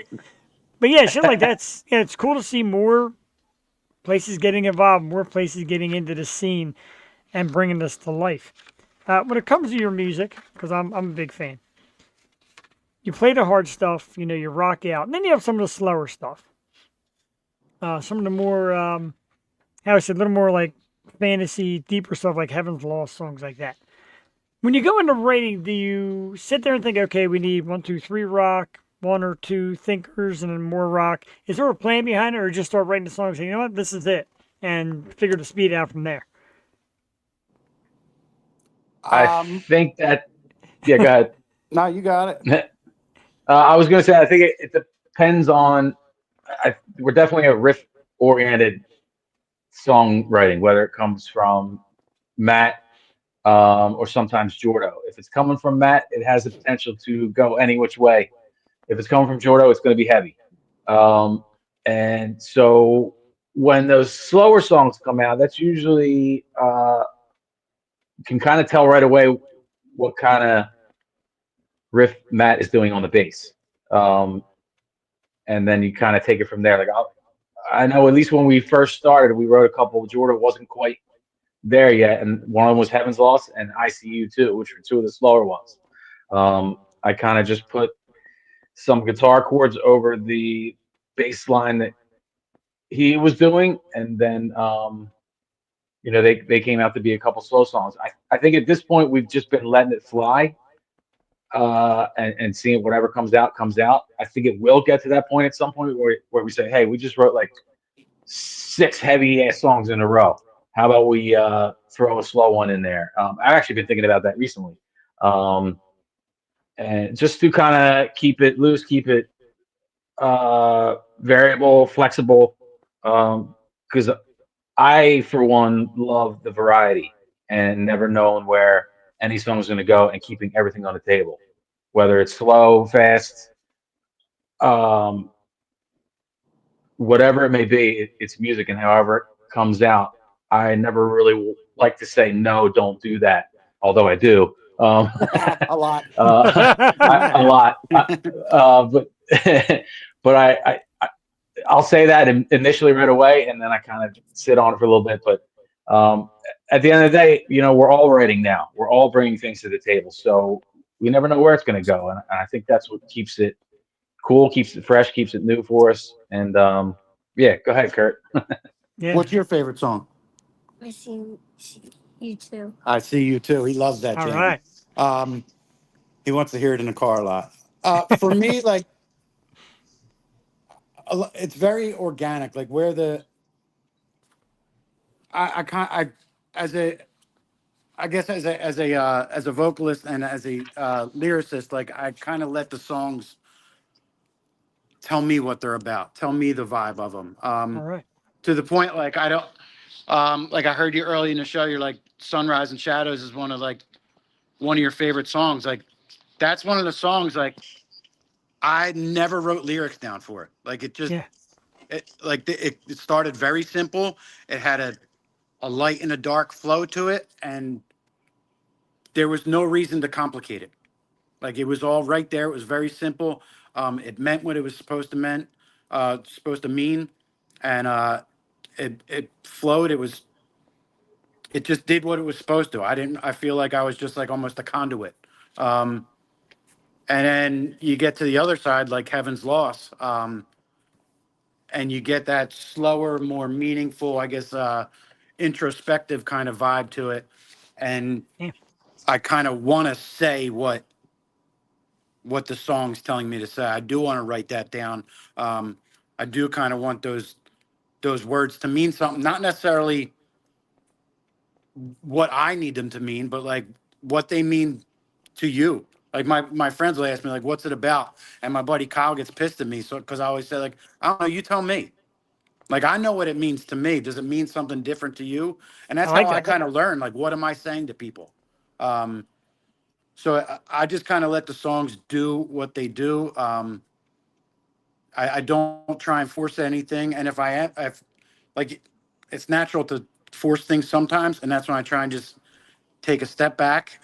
But yeah, shit like that's it's cool to see more places getting involved, more places getting into the scene, and bringing this to life. When it comes to your music, because I'm a big fan, you play the hard stuff, you rock out, and then you have some of the slower stuff. Some of the more, how I said, a little more like fantasy, deeper stuff like Heaven's Lost, songs like that. When you go into writing, do you sit there and think, okay, we need 1, 2, 3 rock, 1 or 2 thinkers, and then more rock? Is there a plan behind it, or just start writing the songs and say, you know what, this is it, and figure the speed out from there? I think that. Yeah, go ahead. No, you got it. I was going to say, I think it depends on. We're definitely a riff-oriented songwriting, whether it comes from Matt or sometimes Jordo. If it's coming from Matt, it has the potential to go any which way. If it's coming from Jordo, it's going to be heavy. And so when those slower songs come out, that's usually you can kind of tell right away what kind of riff Matt is doing on the bass. And then you kind of take it from there. Like I know at least when we first started, we wrote a couple. Jordan wasn't quite there yet, and one of them was Heaven's Lost and ICU too, which were two of the slower ones. I kind of just put some guitar chords over the bass line that he was doing, and then they came out to be a couple slow songs. I think at this point we've just been letting it fly. And seeing whatever comes out comes out. I think it will get to that point at some point where we say, hey, we just wrote like 6 heavy ass songs in a row. How about we throw a slow one in there? I've actually been thinking about that recently, and just to kind of keep it loose, keep it variable, flexible, because I, for one, love the variety and never knowing where any song is going to go and keeping everything on the table, whether it's slow, fast, whatever it may be. It's music, and however it comes out, I never really like to say no, don't do that. Although I do, A lot. a lot, but but I'll say that initially right away, and then I kind of sit on it for a little bit. But at the end of the day, we're all writing now. We're all bringing things to the table, so we never know where it's going to go. And I think that's what keeps it cool, keeps it fresh, keeps it new for us. And yeah, go ahead, Kurt. Yeah. What's your favorite song? I see you too. I See You Too. He loves that All jam. right. He wants to hear it in the car a lot. For me, like, it's very organic. Like where I as a I guess as a vocalist and as a lyricist, like I kind of let the songs tell me what they're about, tell me the vibe of them. All right. To the point, like I don't, like I heard you early in the show. You're like Sunrise and Shadows is one of your favorite songs. Like that's one of the songs. Like I never wrote lyrics down for it. Like it just, Yeah. it started very simple. It had a light and a dark flow to it, and there was no reason to complicate it. Like it was all right there. It was very simple. It meant what it was supposed to mean, and it flowed. It just did what it was supposed to. I feel like I was just like almost a conduit. And then you get to the other side, like Heaven's Loss, and you get that slower, more meaningful, I guess, introspective kind of vibe to it. And Yeah. I kind of want to say what the song's telling me to say. I do want to write that down. I do kind of want those words to mean something, not necessarily what I need them to mean, but like what they mean to you. Like my friends will ask me like, "What's it about?" And my buddy Kyle gets pissed at me, so because I always say like, "I don't know, you tell me." Like, I know what it means to me. Does it mean something different to you? And I that's how like I that. kind of learn. Like, what am I saying to people? Um, so I just kind of let the songs do what they do. I don't try and force anything. And if I am, if like, it's natural to force things sometimes, and that's when I try and just take a step back.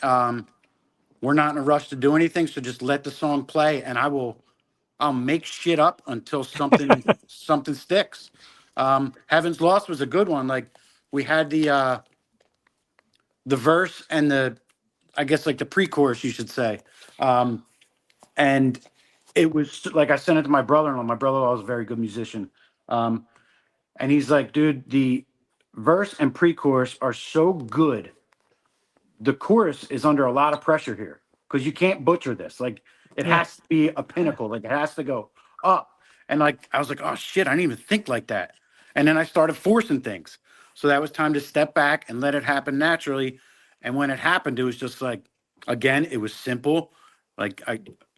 We're not in a rush to do anything, so just let the song play, and I'll make shit up until something sticks. Heaven's Lost was a good one. Like, we had the verse and the, I guess, like the pre-chorus, you should say. And it was like, I sent it to my brother-in-law. My brother-in-law is a very good musician. Um, and he's like, dude, the verse and pre-chorus are so good. The chorus is under a lot of pressure here because you can't butcher this. Like, it Yeah. has to be a pinnacle. Like, it has to go up. And like, I was like, oh shit, I didn't even think like that. And then I started forcing things. So that was time to step back and let it happen naturally. And when it happened, it was just like, again, it was simple. Like,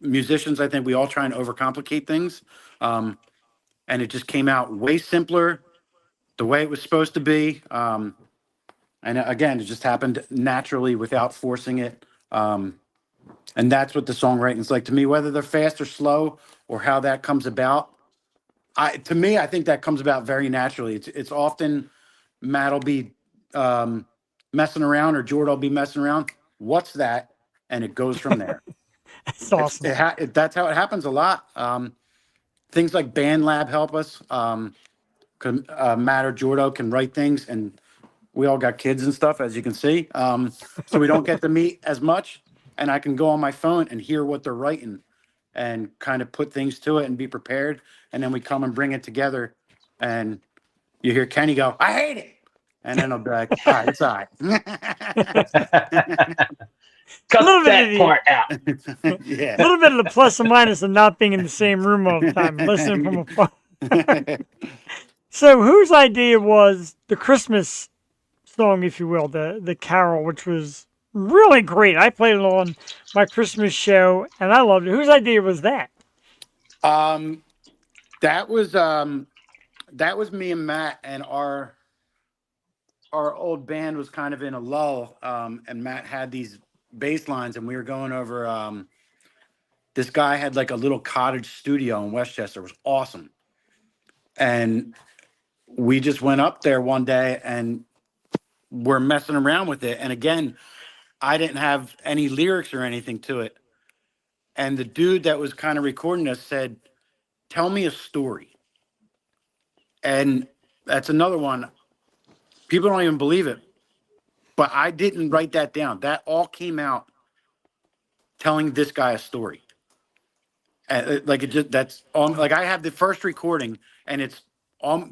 musicians, I think we all try and overcomplicate things. And it just came out way simpler, the way it was supposed to be. And again, it just happened naturally without forcing it. And that's what the songwriting is like to me, whether they're fast or slow or how that comes about. To me, I think that comes about very naturally. It's often Matt will be messing around or Jordan will be messing around. What's that? And it goes from there. That's awesome. That's how it happens a lot. Things like Band Lab help us. Matt or Jordan can write things, and we all got kids and stuff, as you can see. So we don't get to meet as much, and I can go on my phone and hear what they're writing and kind of put things to it and be prepared. And then we come and bring it together, and you hear Kenny go, I hate it. And then I'll be like, all right, it's all right. Cut little bit of that the- part out. A Yeah. little bit of the plus and minus of not being in the same room all the time, listening from a phone. So, whose idea was the Christmas song, if you will, the carol, which was really great? I played it on my Christmas show, and I loved it. Whose idea was that? Um, that was me and Matt, and our old band was kind of in a lull. And Matt had these bass lines, and we were going over. This guy had like a little cottage studio in Westchester. It was awesome, and we just went up there one day and we're messing around with it. And again, I didn't have any lyrics or anything to it. And the dude that was kind of recording us said, tell me a story. And that's another one. People don't even believe it, but I didn't write that down. That all came out telling this guy a story. Like, it just, that's like, I have the first recording and it's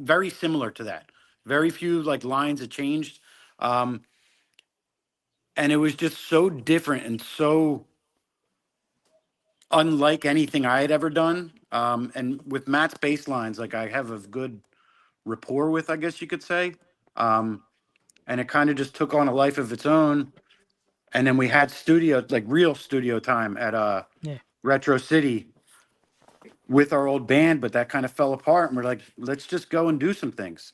very similar to that. Very few like lines have changed. Um, and it was just so different and so unlike anything I had ever done. And with Matt's bass lines, like, I have a good rapport with, I guess you could say. And it kind of just took on a life of its own. And then we had studio, like real studio time at Yeah. Retro City with our old band, but that kind of fell apart. And we're like, let's just go and do some things.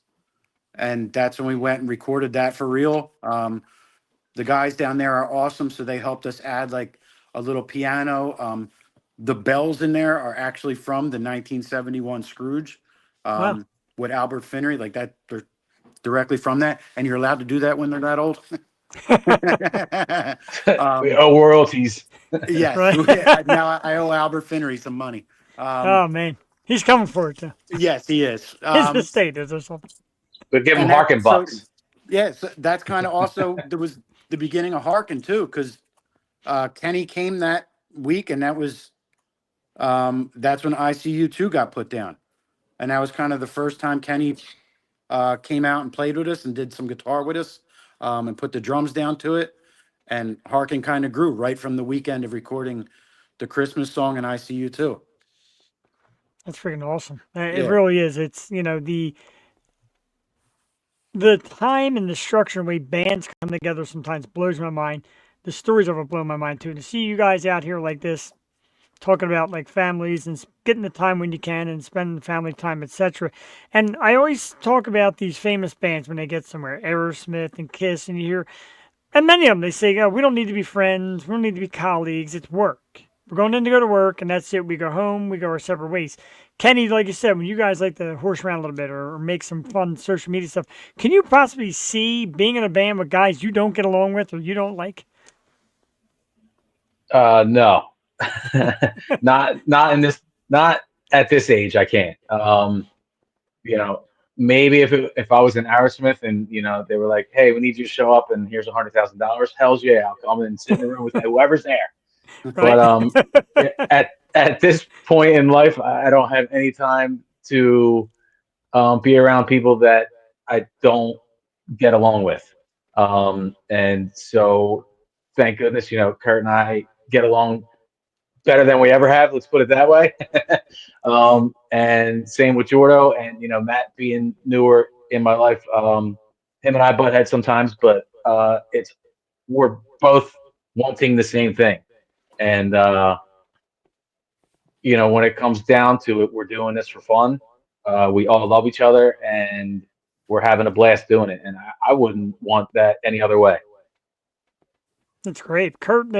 And that's when we went and recorded that for real. The guys down there are awesome, so they helped us add like a little piano. The bells in there are actually from the 1971 Scrooge, Wow. with Albert Finney, like that. They're directly from that, and you're allowed to do that when they're that old. We owe royalties. Yes, Right. now I owe Albert Finney some money. Oh, man. He's coming for it, too. Yes, he is. His estate is or something. But give them And Harken bucks. Yes, that's kind of also, there was the beginning of Harken too, because Kenny came that week, and that's when ICU2 got put down. And that was kind of the first time Kenny came out and played with us and did some guitar with us, and put the drums down to it. And Harken kind of grew right from the weekend of recording the Christmas song and ICU2. That's freaking awesome. It Yeah. really is. It's, the time and the structure and way bands come together sometimes blows my mind. The stories of it blow my mind too. To see you guys out here like this, talking about like families and getting the time when you can and spending family time, etc. And I always talk about these famous bands when they get somewhere, Aerosmith and Kiss, and you hear, and many of them they say, "Oh, we don't need to be friends, we don't need to be colleagues. It's work. We're going in to go to work, and that's it. We go home, we go our separate ways." Kenny, like you said, when you guys like to horse around a little bit or make some fun social media stuff, can you possibly see being in a band with guys you don't get along with or you don't like? No, not at this age. I can't. You know, maybe if I was in Aerosmith and they were like, "Hey, we need you to show up, and here's $100,000." Hell's yeah, I'll come and sit in the room with whoever's there. But Right? at this point in life, I don't have any time to be around people that I don't get along with. And so, thank goodness, Kurt and I get along better than we ever have. Let's put it that way. And same with Jordo, and Matt being newer in my life. Him and I butt heads sometimes, but we're both wanting the same thing. And when it comes down to it, we're doing this for fun. We all love each other, and we're having a blast doing it. And I wouldn't want that any other way. That's great. Kurt,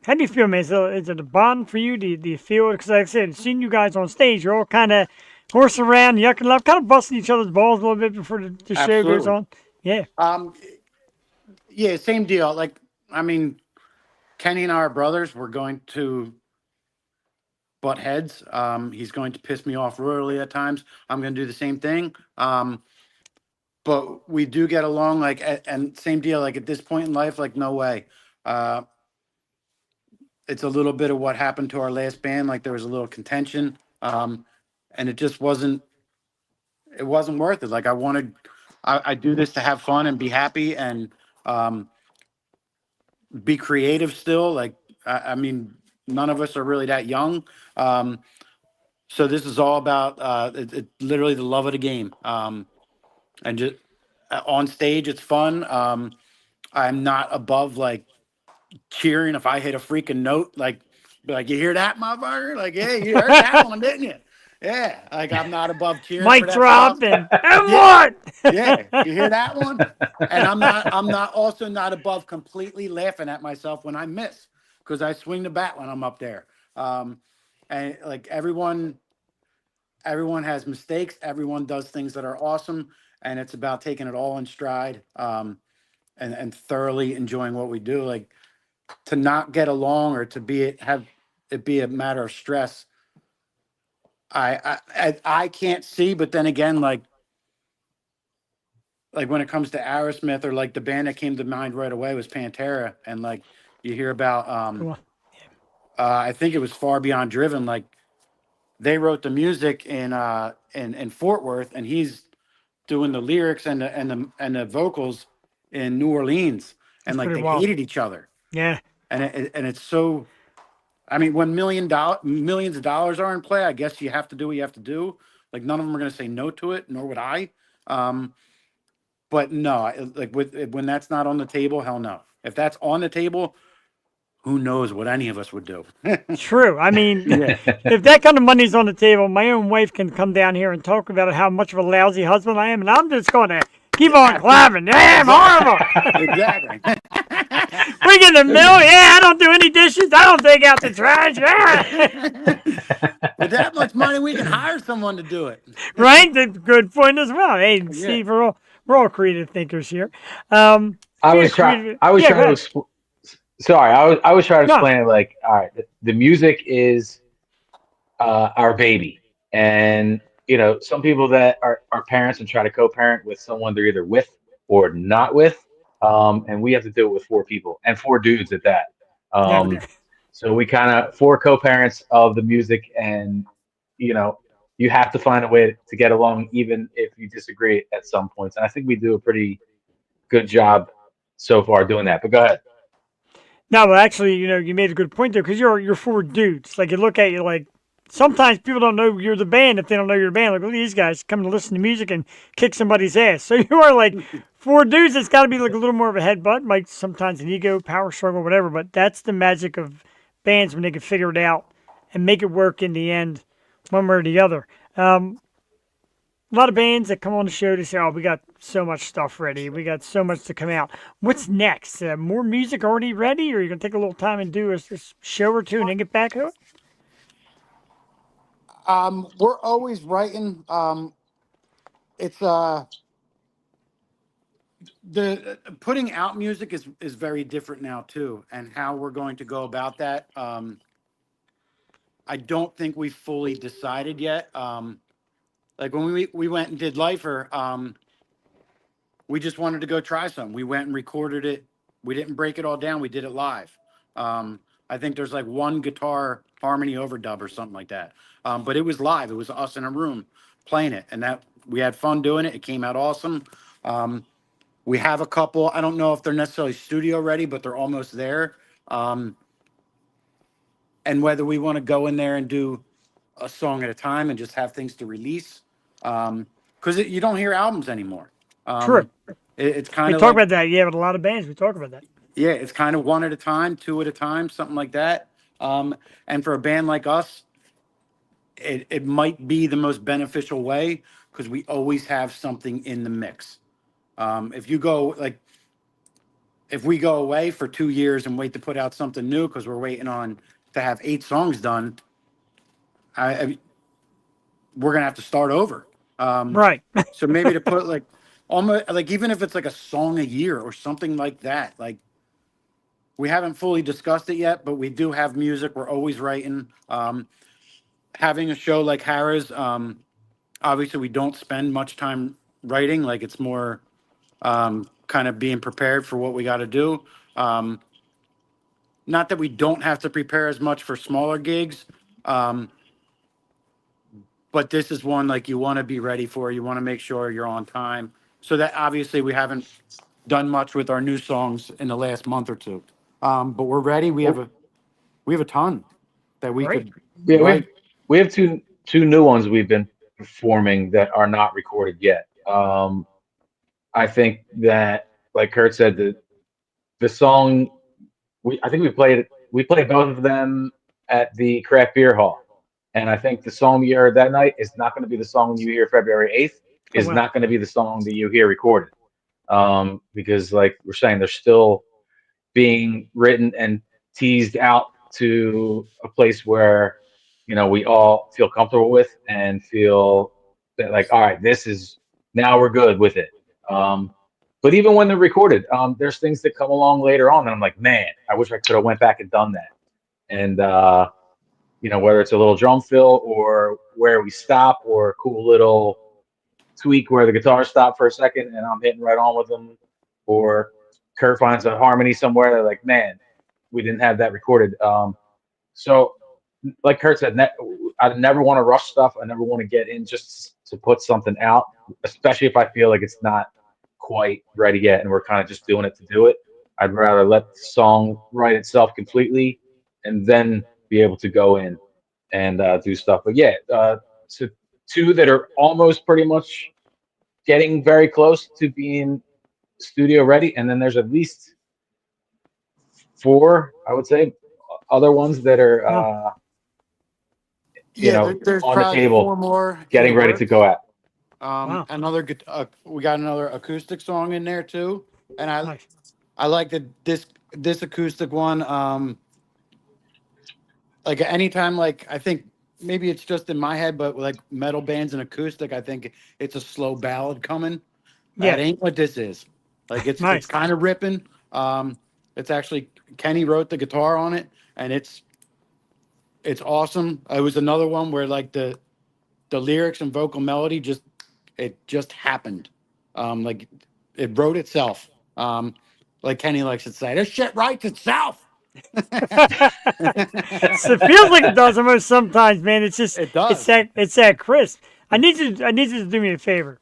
how do you feel, man? Is it a bond for you? Do you feel it? Because like I said, seeing you guys on stage, you're all kind of horsing around, yucking love, kind of busting each other's balls a little bit before the show goes Absolutely. on. Yeah. Yeah, same deal. Like, I mean, Kenny and I are brothers. We're going to butt heads. He's going to piss me off royally at times. I'm going to do the same thing. But we do get along. Like, and same deal. Like at this point in life, like no way. It's a little bit of what happened to our last band. Like there was a little contention, and it just wasn't. It wasn't worth it. Like I do this to have fun and be happy and be creative still. Like I mean, none of us are really that young. So this is all about literally the love of the game. And just on stage, it's fun. I'm not above like cheering if I hit a freaking note, like, be like, you hear that, motherfucker? Like, yeah, you heard that one, didn't you? Yeah, like I'm not above cheering for Mic that stuff. drop and Yeah, what? yeah, you hear that one? And I'm not also not above completely laughing at myself when I miss because I swing the bat when I'm up there. And like everyone has mistakes. Everyone does things that are awesome, and it's about taking it all in stride and thoroughly enjoying what we do. Like to not get along or to have it be a matter of stress. I can't see, but then again, like when it comes to Aerosmith or like the band that came to mind right away was Pantera, and like you hear about Come on. I think it was Far Beyond Driven. Like they wrote the music in Fort Worth, and he's doing the lyrics and the vocals in New Orleans, and That's like pretty they wild. hated each other, Yeah. and it's so. I mean, when millions of dollars are in play, I guess you have to do what you have to do. Like none of them are going to say no to it, nor would I. But no, like when that's not on the table, hell no. If that's on the table, who knows what any of us would do? True. I mean, Yeah, if that kind of money's on the table, my own wife can come down here and talk about how much of a lousy husband I am, and I'm just going to keep on clapping. Yeah, I'm horrible. exactly. We get the mill. Yeah, I don't do any dishes. I don't take out the trash. Yeah. With that much money, we can hire someone to do it. Right? That's a good point as well. Hey, Yeah. Steve, we're all creative thinkers here. I was trying. I was yeah, trying to. Sorry, I was trying to No. explain it. Like, all right, the music is our baby, and some people that are parents and try to co-parent with someone they're either with or not with, and we have to do it with four people and four dudes at that. Yeah. So we kind of four co-parents of the music, and you have to find a way to get along, even if you disagree at some points. And I think we do a pretty good job so far doing that. But go ahead. No, but actually, you made a good point there because you're four dudes. Like you look at you like sometimes people don't know you're the band if they don't know you're the band. Like look at these guys coming to listen to music and kick somebody's ass. So you are like four dudes. It's got to be like a little more of a headbutt, like sometimes an ego, power struggle, whatever. But that's the magic of bands when they can figure it out and make it work in the end, one way or the other. A lot of bands that come on the show to say, "Oh, we got so much stuff ready. We got so much to come out. What's next? More music already ready, or are you gonna take a little time and do a show or two and then get back to it?" We're always writing. It's the putting out music is very different now too, and how we're going to go about that. I don't think we fully decided yet. Like when we went and did Lifer, we just wanted to go try some. We went and recorded it. We didn't break it all down. We did it live. I think there's like one guitar harmony overdub or something like that. But it was live. It was us in a room playing it, and that we had fun doing it. It came out awesome. We have a couple. I don't know if they're necessarily studio ready, but they're almost there. And whether we want to go in there and do a song at a time and just have things to release, because you don't hear albums anymore. True. It's We kind of talk like, about that. Yeah, with a lot of bands, we talk about that. yeah, it's kind of one at a time, two at a time, something like that. And for a band like us, it might be the most beneficial way because we always have something in the mix. If you go like, if we go away for 2 years and wait to put out something new because we're waiting on to have 8 songs done, we're gonna have to start over. Right. So maybe to put like almost like even if it's like a song a year or something like that, like we haven't fully discussed it yet, but we do have music. We're always writing. Having a show like Harrahs, obviously we don't spend much time writing. Like it's more kind of being prepared for what we got to do. Not that we don't have to prepare as much for smaller gigs, but this is one like you want to be ready for. You want to make sure you're on time. So that obviously we haven't done much with our new songs in the last month or two, but we're ready. We have a ton that we Great. could Yeah, write. we have two new ones we've been performing that are not recorded yet. I think that, like Kurt said, the song I think we played both of them at the craft beer hall, and I think the song you heard that night is not going to be the song you hear February 8th. Oh, Is wow. not going to be the song that you hear recorded, because like we're saying, they're still being written and teased out to a place where we all feel comfortable with and feel that like, all right, this is now we're good with it. But even when they're recorded, there's things that come along later on, and I'm like, man, I wish I could have went back and done that. And whether it's a little drum fill or where we stop or a cool little tweak where the guitar stopped for a second and I'm hitting right on with them, or Kurt finds a harmony somewhere. They're like, man, we didn't have that recorded. So, like Kurt said, I never want to rush stuff. I never want to get in just to put something out, especially if I feel like it's not quite ready yet and we're kind of just doing it to do it. I'd rather let the song write itself completely and then be able to go in and do stuff. But yeah, so two that are almost pretty much getting very close to being studio ready, and then there's at least 4, I would say, other ones that are Wow. There's on the probably 4 table more in getting the ready to go works. out. Wow. We got another acoustic song in there too, and Nice. I like that this acoustic one. Like anytime, like I think maybe it's just in my head, but like metal bands and acoustic, I think it's a slow ballad coming. Yeah. That ain't what this is. Like it's Nice. kind of ripping. It's actually Kenny wrote the guitar on it, and it's awesome. It was another one where like the lyrics and vocal melody just happened. Like it wrote itself. Like Kenny likes to say, this shit writes itself. So it feels like it does almost sometimes, man. It's just It does. it's that crisp. I need you to do me a favor.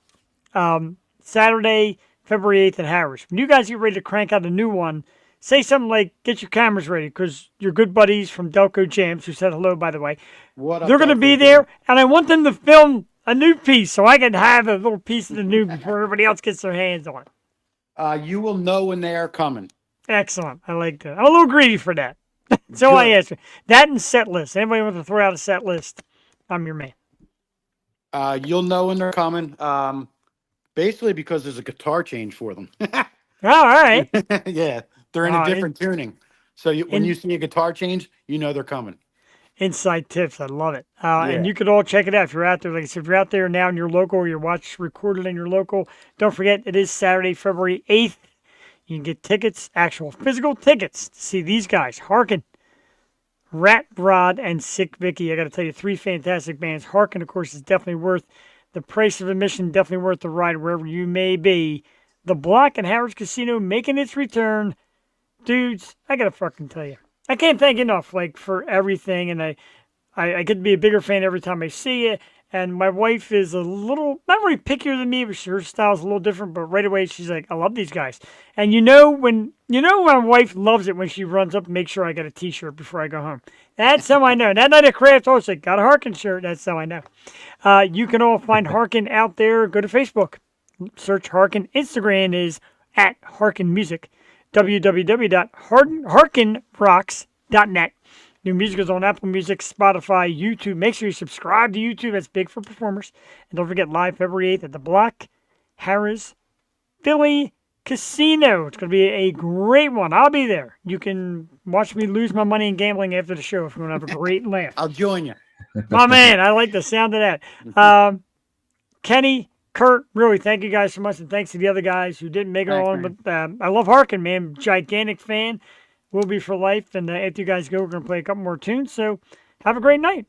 Saturday, February 8th at Harrahs. When you guys get ready to crank out a new one, say something like, get your cameras ready, because your good buddies from Delco Jams, who said hello, by the way, What up, they're going to be Delco there, Jam? and I want them to film a new piece so I can have a little piece of the new before everybody else gets their hands on it. You will know when they are coming. Excellent. I like that. I'm a little greedy for that. So I Good. asked. That and set list. Anybody want to throw out a set list? I'm your man. You'll know when they're coming. Basically because there's a guitar change for them. Oh, all right. Yeah, they're in a different tuning. So when you see a guitar change, you know they're coming. Inside tips. I love it. Yeah. And you could all check it out if you're out there. Like I said, if you're out there now in your local or you're recorded in your local, don't forget it is Saturday, February 8th. You can get tickets, actual physical tickets to see these guys. Harken, Rat Rod, and Sick Vicky. I got to tell you, 3 fantastic bands. Harken, of course, is definitely worth the price of admission, definitely worth the ride wherever you may be. The Block and Harrahs Casino making its return. Dudes, I got to fucking tell you. I can't thank enough, like, for everything, and I get to be a bigger fan every time I see it. And my wife is a little, not really pickier than me, but her style's a little different. But right away, she's like, I love these guys. And when my wife loves it when she runs up and makes sure I get a T-shirt before I go home. That's how I know. That night at Craft, I was like, got a Harken shirt. That's how I know. You can all find Harken out there. Go to Facebook. Search Harken. Instagram is at Harken Music. www.harkenrocks.net. New music is on Apple Music, Spotify, YouTube. Make sure you subscribe to YouTube. That's big for performers. And don't forget, live February 8th at the Block, Harrahs, Philly Casino. It's going to be a great one. I'll be there. You can watch me lose my money in gambling after the show if you want to have a great laugh. I'll join you. My man, I like the sound of that. Kenny, Kurt, really, thank you guys so much. And thanks to the other guys who didn't make it Thanks, on. man. But I love Harken, man. Gigantic fan. Will be for life. And after you guys go, we're going to play a couple more tunes. So have a great night.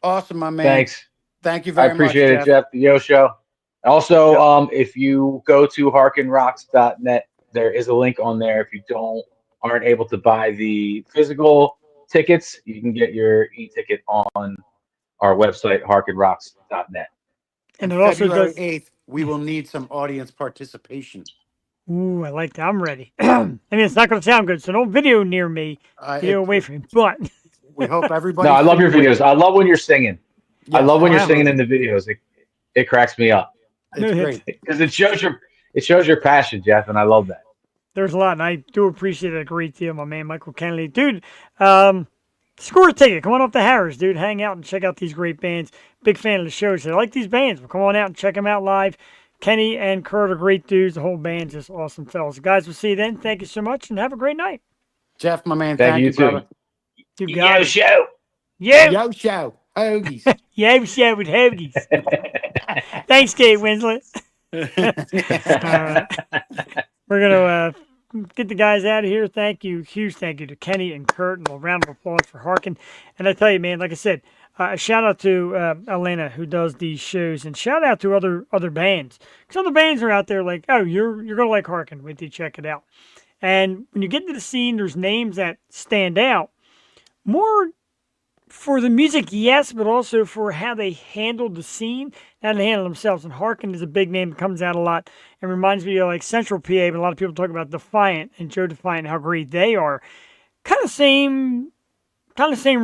Awesome, my man. Thanks. Thank you very I much. appreciate it, Jeff. The Yo Show. Also, if you go to harkenrocks.net, there is a link on there. If you aren't able to buy the physical tickets, you can get your e-ticket on our website, harkenrocks.net. And it also February does. 8th, we will need some audience participation. Ooh, I like that. I'm ready. I mean, it's not going to sound good, so don't video near me. Get away from me. But we hope everybody. No, I love your videos. I love when you're singing. I Yes, love when you're am. singing in the videos. It cracks me up It's great. because it shows your passion, Jeff, and I love that. there's a lot, and I do appreciate it a great deal, my man, Michael Kennedy. Dude, score a ticket. Come on up to Harrahs, dude. Hang out and check out these great bands. Big fan of the show. So I like these bands. Well, come on out and check them out live. Kenny and Kurt are great dudes. The whole band's just awesome fellas. Guys, we'll see you then. Thank you so much, and have a great night. Jeff, my man, Thank thank you you, too. brother. You got it. Show. Yeah. Yo, show. Hoagies. Yeah, show with hoagies. Thanks, Kate Winslet. We're going to get the guys out of here. Thank you. Huge thank you to Kenny and Kurt, and a round of applause for Harken. And I tell you, man, like I said, a shout out to Elena who does these shows, and shout out to other bands. Because other bands are out there like, oh, you're going to like Harken. Wait till you check it out. And when you get into the scene, there's names that stand out. More for the music, yes, but also for how they handled the scene, how they handled themselves. And Harken is a big name that comes out a lot and reminds me of like Central PA, but a lot of people talk about Defiant and Joe Defiant, how great they are. Kind of same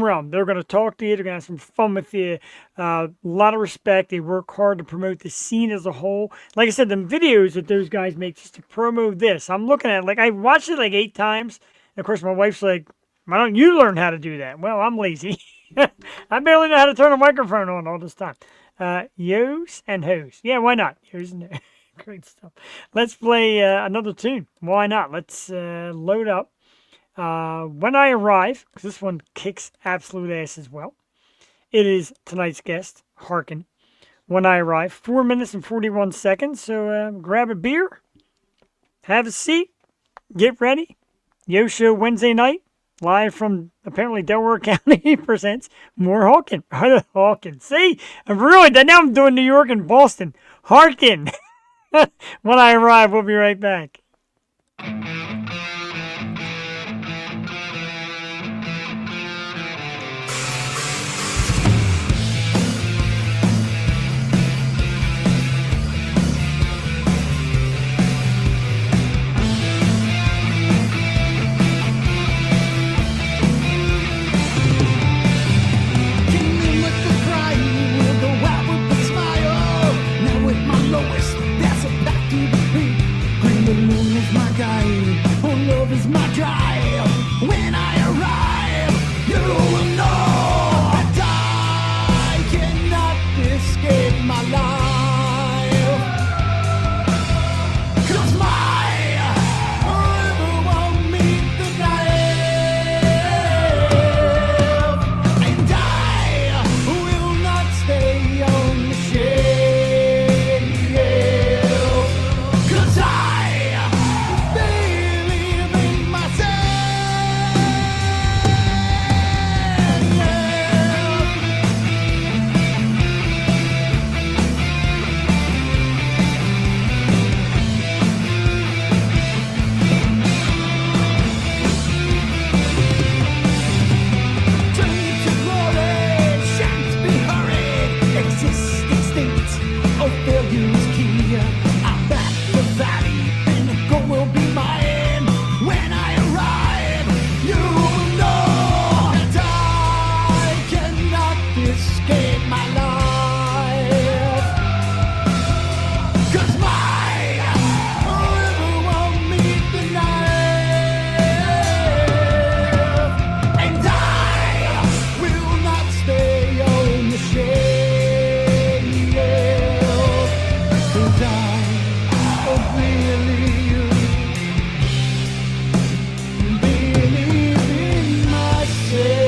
realm. They're going to talk to you. They're going to have some fun with you. A lot of respect. They work hard to promote the scene as a whole. Like I said, the videos that those guys make just to promo this, I'm looking at it, like I watched it like 8 times. And of course, my wife's like, why don't you learn how to do that? Well, I'm lazy. I barely know how to turn a microphone on all this time. Yos and hoes. Yeah, why not? Yos and hoes. Great stuff. Let's play another tune. Why not? Let's load up. When I Arrive, because this one kicks absolute ass as well. It is tonight's guest, Harken. When I Arrive, 4 minutes and 41 seconds. So grab a beer, have a seat, get ready. Yo Show Wednesday night, live from apparently Delaware County, presents more Harken. Harken. See, now I'm doing New York and Boston. Harken. When I Arrive, we'll be right back. My guide, oh love is my drive. When I arrive, will be mine when I arrive. You know that I cannot escape my life, 'cause my river won't meet the knife, and I will not stay on the shelf, 'cause I really believe in myself.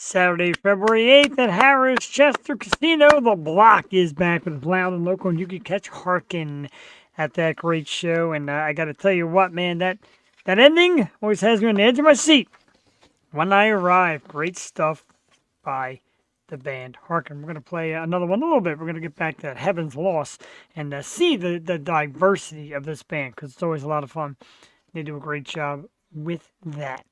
Saturday, February 8th at Harrahs Chester Casino. The Block is back with Loud and Local, and you can catch Harken at that great show. And I got to tell you what, man, that ending always has me on the edge of my seat. When I Arrive, great stuff by the band Harken. We're going to play another one in a little bit. We're going to get back to Heaven's Loss and see the diversity of this band, because it's always a lot of fun. They do a great job with that.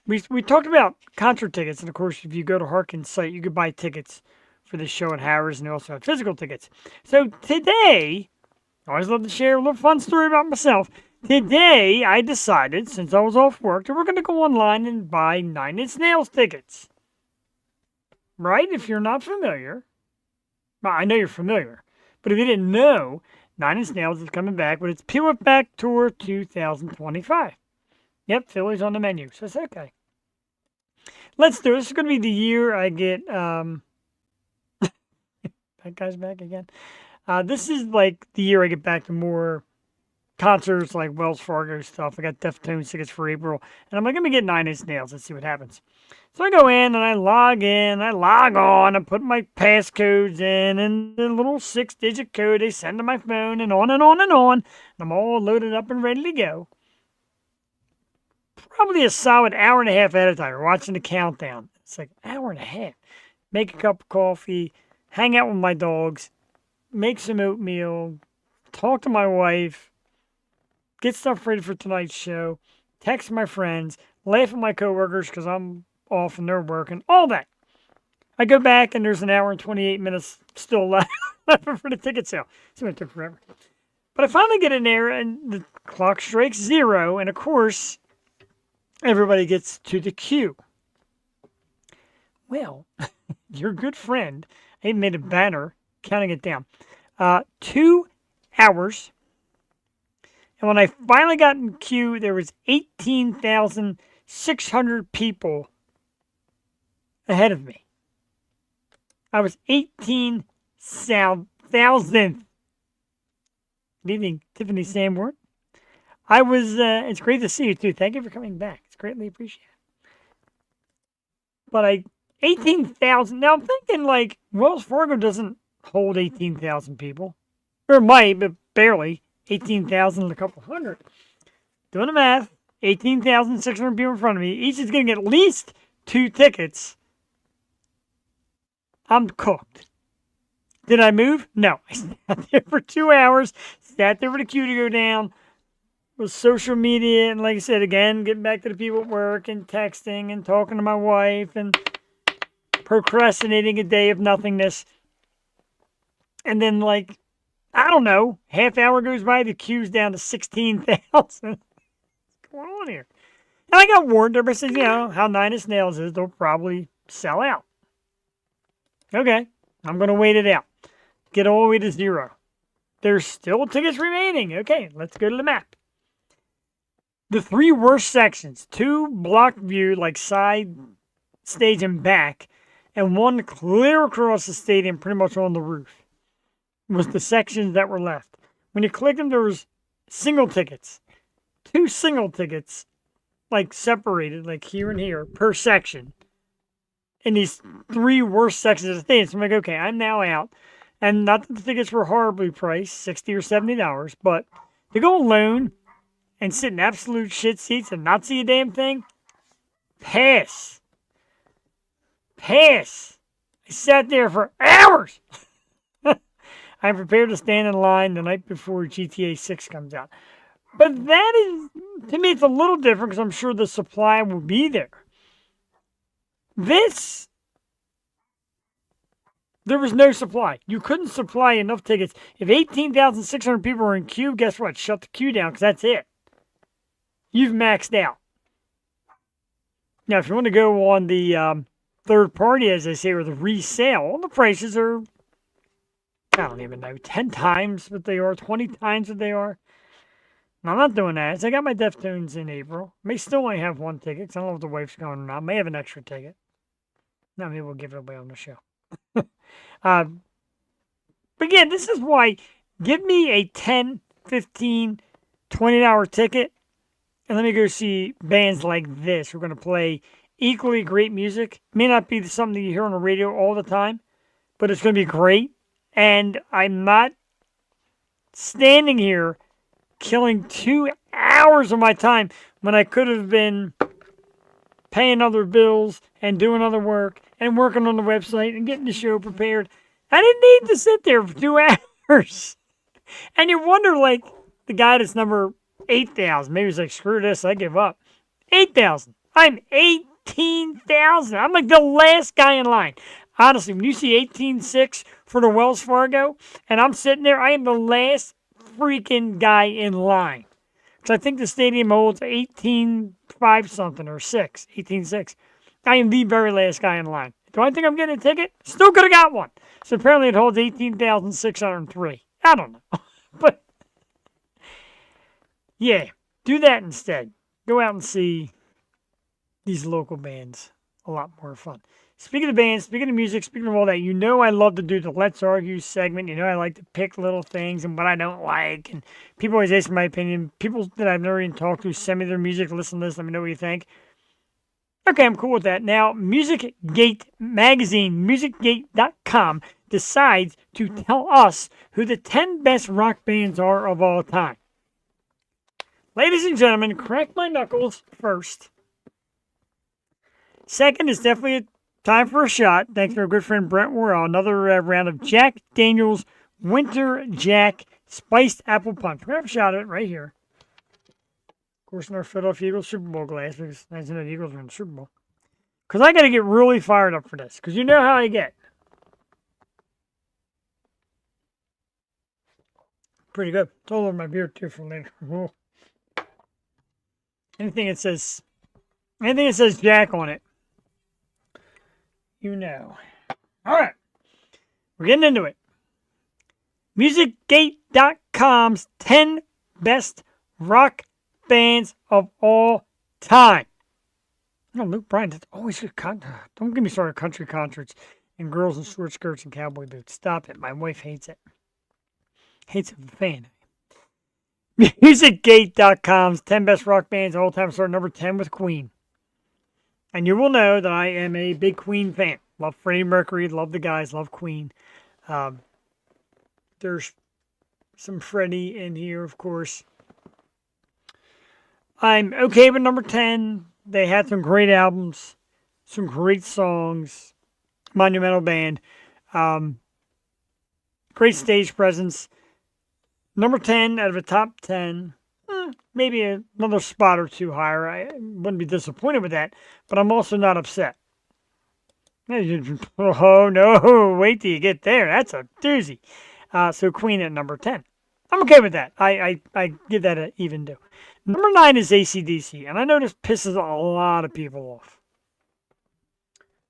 We talked about concert tickets, and of course, if you go to Harken's site, you can buy tickets for the show at Harrahs, and they also have physical tickets. So today, I always love to share a little fun story about myself. Today, I decided, since I was off work, that we're going to go online and buy Nine Inch Nails tickets. Right? If you're not familiar, well, I know you're familiar, but if you didn't know, Nine Inch Nails is coming back with its Peel It Back Tour 2025. Yep, Philly's on the menu. So I said, okay. Let's do it. This is going to be the year I get... that guy's back again. This is like the year I get back to more concerts like Wells Fargo stuff. I got Deftones tickets for April. And I'm like, let me get Nine Inch Nails. Let's see what happens. So I go in and I log on. I put my passcodes in and the little 6-digit code they send to my phone and on and on and on. And I'm all loaded up and ready to go. Probably a solid hour and a half at a time. We're watching the countdown. It's like an hour and a half. Make a cup of coffee, hang out with my dogs, make some oatmeal, talk to my wife, get stuff ready for tonight's show, text my friends, laugh at my coworkers because I'm off and they're working, all that. I go back and there's an hour and 28 minutes still left. for the ticket sale. So it took forever. But I finally get in there, and the clock strikes 0, and of course, everybody gets to the queue. Well, your good friend, I even made a banner counting it down. 2 hours. And when I finally got in queue, there was 18,600 people ahead of me. I was 18,000. Good evening, Tiffany Sanborn. I was, it's great to see you too. Thank you for coming back. It's greatly appreciated. But 18,000. Now I'm thinking like Wells Fargo doesn't hold 18,000 people. Or it might, but barely. 18,000 and a couple hundred. Doing the math, 18,600 people in front of me. Each is getting at least 2 tickets. I'm cooked. Did I move? No. I sat there for 2 hours, sat there for the queue to go down, with social media, and like I said, again, getting back to the people at work and texting and talking to my wife and procrastinating a day of nothingness. And then, like, I don't know, half hour goes by, the queue's down to 16,000. What's going on here? And I got warned. Everybody says, how 9 Inch Nails is, they'll probably sell out. Okay, I'm going to wait it out. Get all the way to 0. There's still tickets remaining. Okay, let's go to the map. The 3 worst sections, 2 block view, like side stage and back, and 1 clear across the stadium, pretty much on the roof, was the sections that were left. When you click them, there was single tickets. 2 single tickets, like separated, like here and here, per section. In these 3 worst sections of the stadium. So I'm like, okay, I'm now out. And not that the tickets were horribly priced, $60 or $70, but to go alone and sit in absolute shit seats and not see a damn thing, pass. Pass. I sat there for hours. I'm prepared to stand in line the night before GTA 6 comes out. But that is, to me, it's a little different because I'm sure the supply will be there. This, there was no supply. You couldn't supply enough tickets. If 18,600 people were in queue, guess what? Shut the queue down because that's it. You've maxed out. Now, if you want to go on the third party, as they say, or the resale, the prices are, I don't even know, 10 times what they are, 20 times what they are. No, I'm not doing that. So I got my Deftones in April. May still only have 1 ticket, because I don't know if the wife's going or not. May have an extra ticket. No, maybe we'll give it away on the show. But again, this is why, give me a 10, 15, 20-hour ticket, and let me go see bands like this. We're going to play equally great music. May not be something you hear on the radio all the time, but it's going to be great. And I'm not standing here killing 2 hours of my time when I could have been paying other bills and doing other work and working on the website and getting the show prepared. I didn't need to sit there for 2 hours. And you wonder, like, the guy that's number 8,000, maybe he's like, screw this, I give up. 8,000. I'm 18,000. I'm like the last guy in line. Honestly, when you see 18.6 for the Wells Fargo, and I'm sitting there, I am the last freaking guy in line. Because I think the stadium holds 18.5 something or 6, 18.6. I am the very last guy in line. Do I think I'm getting a ticket? Still could have got one. So apparently it holds 18,603. I don't know. But, yeah, do that instead. Go out and see these local bands. A lot more fun. Speaking of bands, speaking of music, speaking of all that, you know I love to do the Let's Argue segment. You know I like to pick little things and what I don't like. And people always ask my opinion. People that I've never even talked to send me their music. Listen to this. Let me know what you think. Okay, I'm cool with that. Now, MusicGate magazine, musicgate.com, decides to tell us who the 10 best rock bands are of all time. Ladies and gentlemen, crack my knuckles first. Second is definitely time for a shot. Thanks to our good friend Brent Worrell. Another round of Jack Daniels Winter Jack Spiced Apple Punch. We're going to have a shot at it right here. Of course, in our Philadelphia Eagles Super Bowl glass, because as you know, the Eagles are in the Super Bowl. Because I got to get really fired up for this. Because you know how I get. Pretty good. It's all over my beard too for later. Ooh. Anything that says Jack on it, you know. All right. We're getting into it. MusicGate.com's 10 best rock bands of all time. No, Luke Bryan, that's always good content. Don't get me started country concerts and girls in short skirts and cowboy boots. Stop it. My wife hates it. Hates it for the fan. MusicGate.com's 10 best rock bands of all time start number 10 with Queen. And you will know that I am a big Queen fan. Love Freddie Mercury, love the guys, love Queen. There's some Freddie in here, of course. I'm okay with number 10. They had some great albums, some great songs, monumental band, great stage presence. Number 10 out of the top 10, maybe another spot or two higher. I wouldn't be disappointed with that, but I'm also not upset. Oh, no, wait till you get there. That's a doozy. So Queen at number 10. I'm okay with that. I give that an even do. Number 9 is AC/DC, and I know this pisses a lot of people off.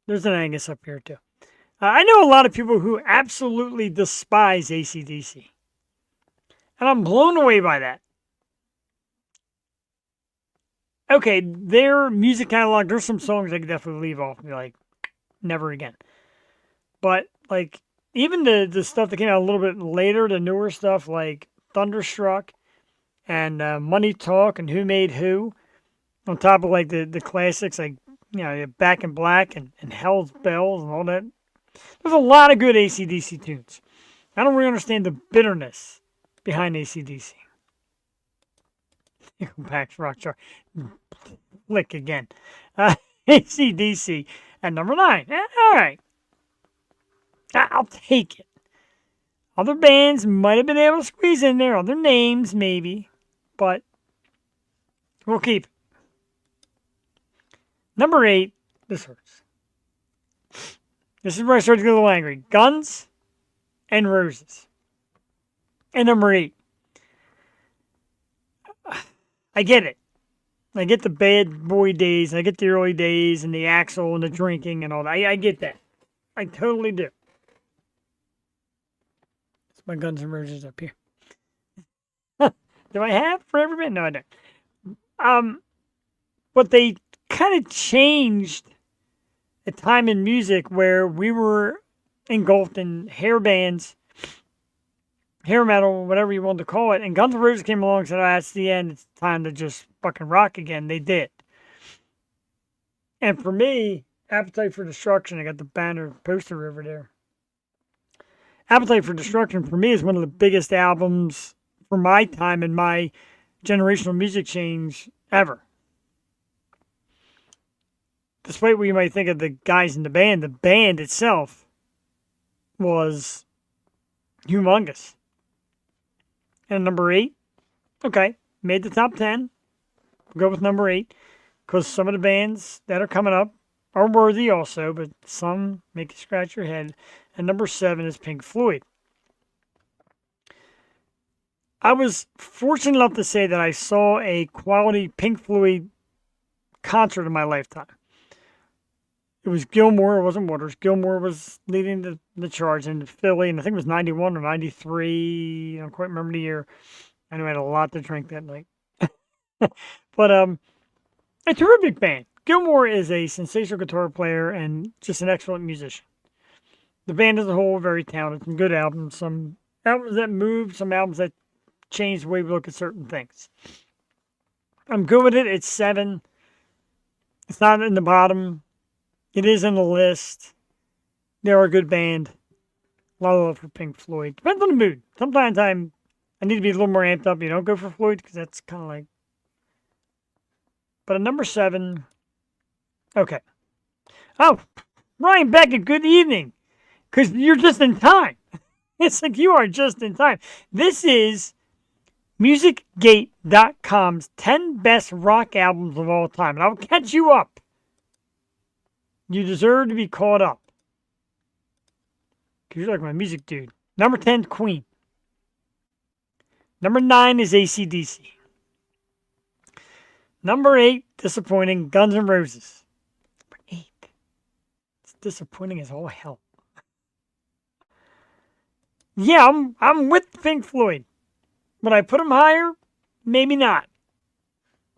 There's an Angus up here, too. I know a lot of people who absolutely despise AC/DC, and I'm blown away by that. Okay, their music catalog, there's some songs I could definitely leave off and be like, never again. But, like, even the stuff that came out a little bit later, the newer stuff like Thunderstruck and Money Talk and Who Made Who, on top of like the classics like, you know, Back in Black and Hell's Bells and all that. There's a lot of good AC/DC tunes. I don't really understand the bitterness behind AC/DC. Nickelback's Rock Star. Flick again. AC/DC at number 9. All right. I'll take it. Other bands might have been able to squeeze in there, other names maybe, but we'll keep it. Number 8, this hurts. This is where I start to get a little angry. Guns N' Roses. And number 8. I get it. I get the bad boy days. I get the early days and the Axl and the drinking and all that. I get that. I totally do. My Guns N' Roses up here. Do I have for everybody? No, I don't. But they kind of changed a time in music where we were engulfed in hair bands, hair metal, whatever you want to call it. And Guns N' Roses came along and said, oh, that's the end. It's time to just fucking rock again. They did. And for me, Appetite for Destruction, I got the banner poster over there. Appetite for Destruction, for me, is one of the biggest albums for my time and my generational music change ever. Despite what you might think of the guys in the band itself was humongous. And number 8, okay, made the top 10. We'll go with number 8, because some of the bands that are coming up are worthy also, but some make you scratch your head. And number 7 is Pink Floyd. I was fortunate enough to say that I saw a quality Pink Floyd concert in my lifetime. It was Gilmour, it wasn't Waters. Gilmour was leading the charge in Philly, and I think it was 91 or 93. I don't quite remember the year. I know I had a lot to drink that night. But a terrific band. Gilmour is a sensational guitar player and just an excellent musician. The band as a whole, very talented. Some good albums. Some albums that moved. Some albums that changed the way we look at certain things. I'm good with it. It's 7. It's not in the bottom. It is in the list. They're a good band. A lot of love for Pink Floyd. Depends on the mood. Sometimes I need to be a little more amped up. You don't go for Floyd because that's kind of like... But at number 7... Okay. Oh, Ryan Beckett, good evening. Because you're just in time. It's like you are just in time. This is MusicGate.com's 10 best rock albums of all time. And I'll catch you up. You deserve to be caught up. Because you're like my music dude. Number 10, Queen. Number 9 is AC/DC. Number 8, disappointing, Guns N' Roses. Number 8. It's disappointing as all hell. Yeah, I'm with Pink Floyd. Would I put them higher? Maybe not.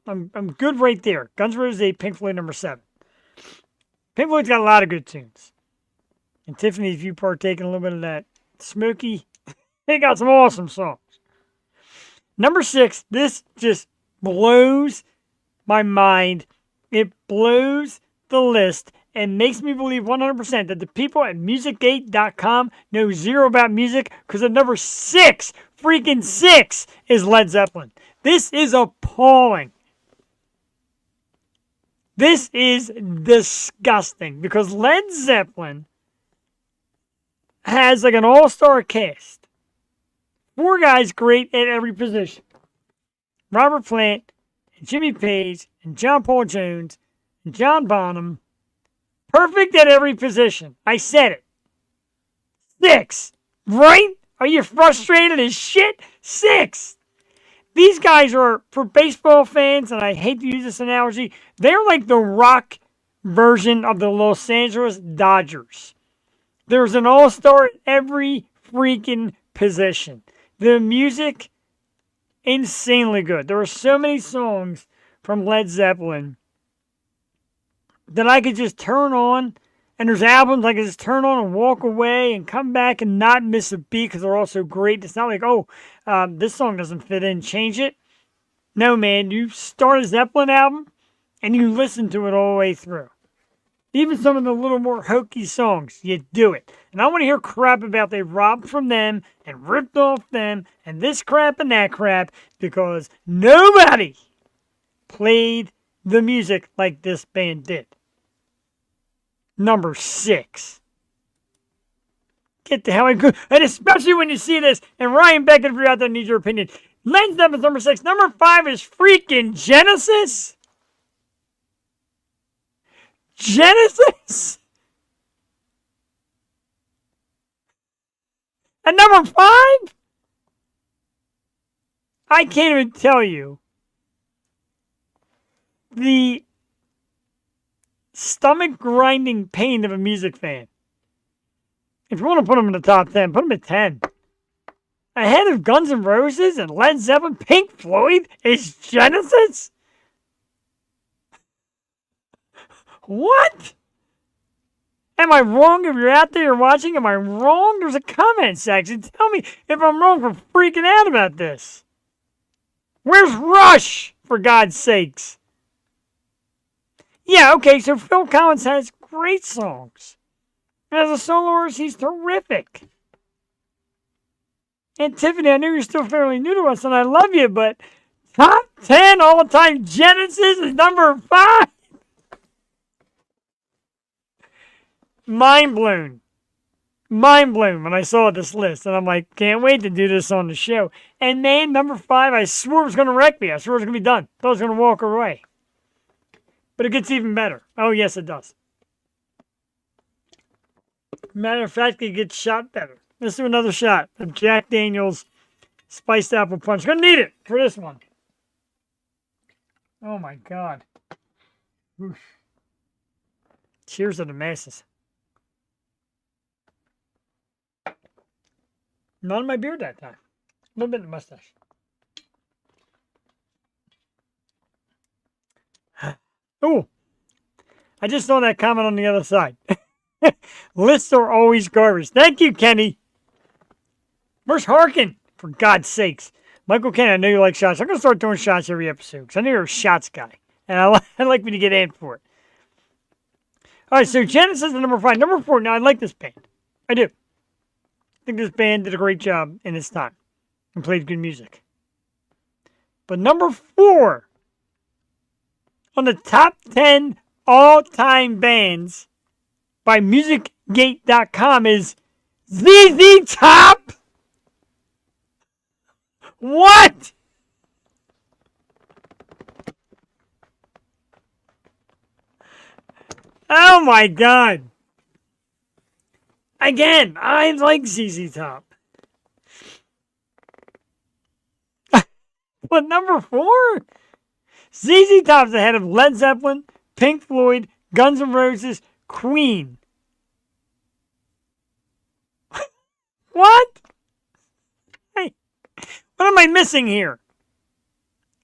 I'm good right there. Guns N' Roses 8, Pink Floyd number 7. Pink Floyd's got a lot of good tunes. And Tiffany, if you partake in a little bit of that Smokey, they got some awesome songs. Number 6, this just blows my mind. It blows the list and makes me believe 100% that the people at musicgate.com know zero about music, because at number 6, freaking 6, is Led Zeppelin. This is appalling. This is disgusting, because Led Zeppelin has like an all-star cast. 4 guys great at every position. Robert Plant, and Jimmy Page, and John Paul Jones, and John Bonham. Perfect at every position. I said it. 6. Right? Are you frustrated as shit? 6. These guys are, for baseball fans, and I hate to use this analogy, they're like the rock version of the Los Angeles Dodgers. There's an all-star at every freaking position. The music, insanely good. There are so many songs from Led Zeppelin that I could just turn on, and there's albums I could just turn on and walk away and come back and not miss a beat, because they're all so great. It's not like, this song doesn't fit in, change it. No, man, you start a Zeppelin album and you listen to it all the way through. Even some of the little more hokey songs, you do it. And I want to hear crap about they robbed from them and ripped off them and this crap and that crap, because nobody played the music like this band did. Number 6. Get the hell out, and especially when you see this, and Ryan Beckett, if you're out there, needs your opinion. Led Zeppelin's number 6. Number 5 is freaking Genesis. Genesis? And number 5? I can't even tell you the stomach grinding pain of a music fan. If you want to put them in the top 10, put them at 10. Ahead of Guns N' Roses and Led Zeppelin, Pink Floyd is Genesis? What? Am I wrong? If you're out there, you're watching, am I wrong? There's a comment section. Tell me if I'm wrong for freaking out about this. Where's Rush, for God's sakes? Yeah, okay, so Phil Collins has great songs. As a soloist, he's terrific. And Tiffany, I know you're still fairly new to us, and I love you, but top 10 all-time Genesis is number 5. Mind blown. Mind blown when I saw this list. And I'm like, can't wait to do this on the show. And man, number 5, I swore it was going to wreck me. I swore it was going to be done. Thought I was going to walk away. But it gets even better. Oh, yes, it does. Matter of fact, it gets shot better. Let's do another shot of Jack Daniel's Spiced Apple Punch. Gonna need it for this one. Oh, my God. Oof. Cheers to the masses. Not in my beard that time. A little bit in the mustache. Oh, I just saw that comment on the other side. Lists are always garbage. Thank you, Kenny. Where's Harken? For God's sakes. Michael Kenny, I know you like shots. I'm going to start doing shots every episode, because I know you're a shots guy. And I like me to get in for it. All right, so Genesis is number 5. Number 4, now I like this band. I do. I think this band did a great job in its time and played good music. But number 4 on the top 10 all-time bands by MusicGate.com is ZZ Top. What? Oh my God. Again, I like ZZ Top. But number 4? ZZ Top's ahead of Led Zeppelin, Pink Floyd, Guns N' Roses, Queen. What? Hey, what am I missing here?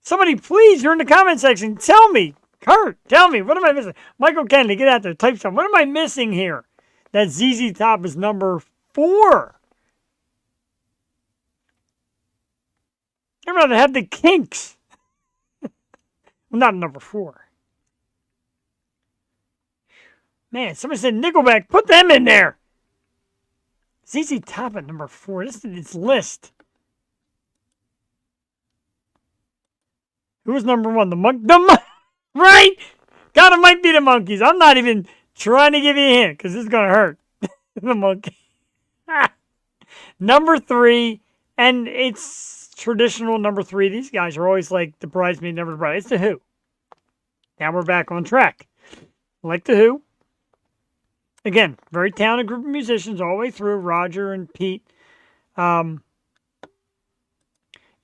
Somebody please, you're in the comment section. Tell me. Kurt, tell me. What am I missing? Michael Kennedy, get out there. Type something. What am I missing here? That ZZ Top is number 4. I'd rather have the Kinks. Well, not number 4. Man, somebody said Nickelback. Put them in there. ZZ Top at number 4. This is its list. Who was number 1? Right? God, it might be the Monkeys. I'm not even trying to give you a hint because this is going to hurt. The Monkeys. Number 3, and it's traditional number 3. These guys are always like the bridesmaid, never the bride. It's The Who. Now we're back on track. Like The Who. Again, very talented group of musicians all the way through. Roger and Pete.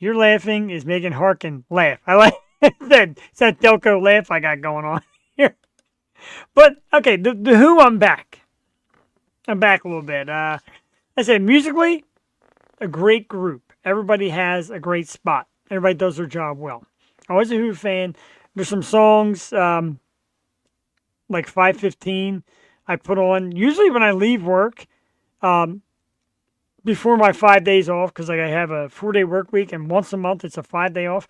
You're laughing is making Harken laugh. I like that. It's that Delco laugh I got going on here. But, okay, the Who, I'm back. I'm back a little bit. I said musically, a great group. Everybody has a great spot. Everybody does their job well. I was a Who fan. There's some songs like 5:15 I put on. Usually when I leave work, before my 5 days off, because like I have a 4-day work week, and once a month it's a 5-day off.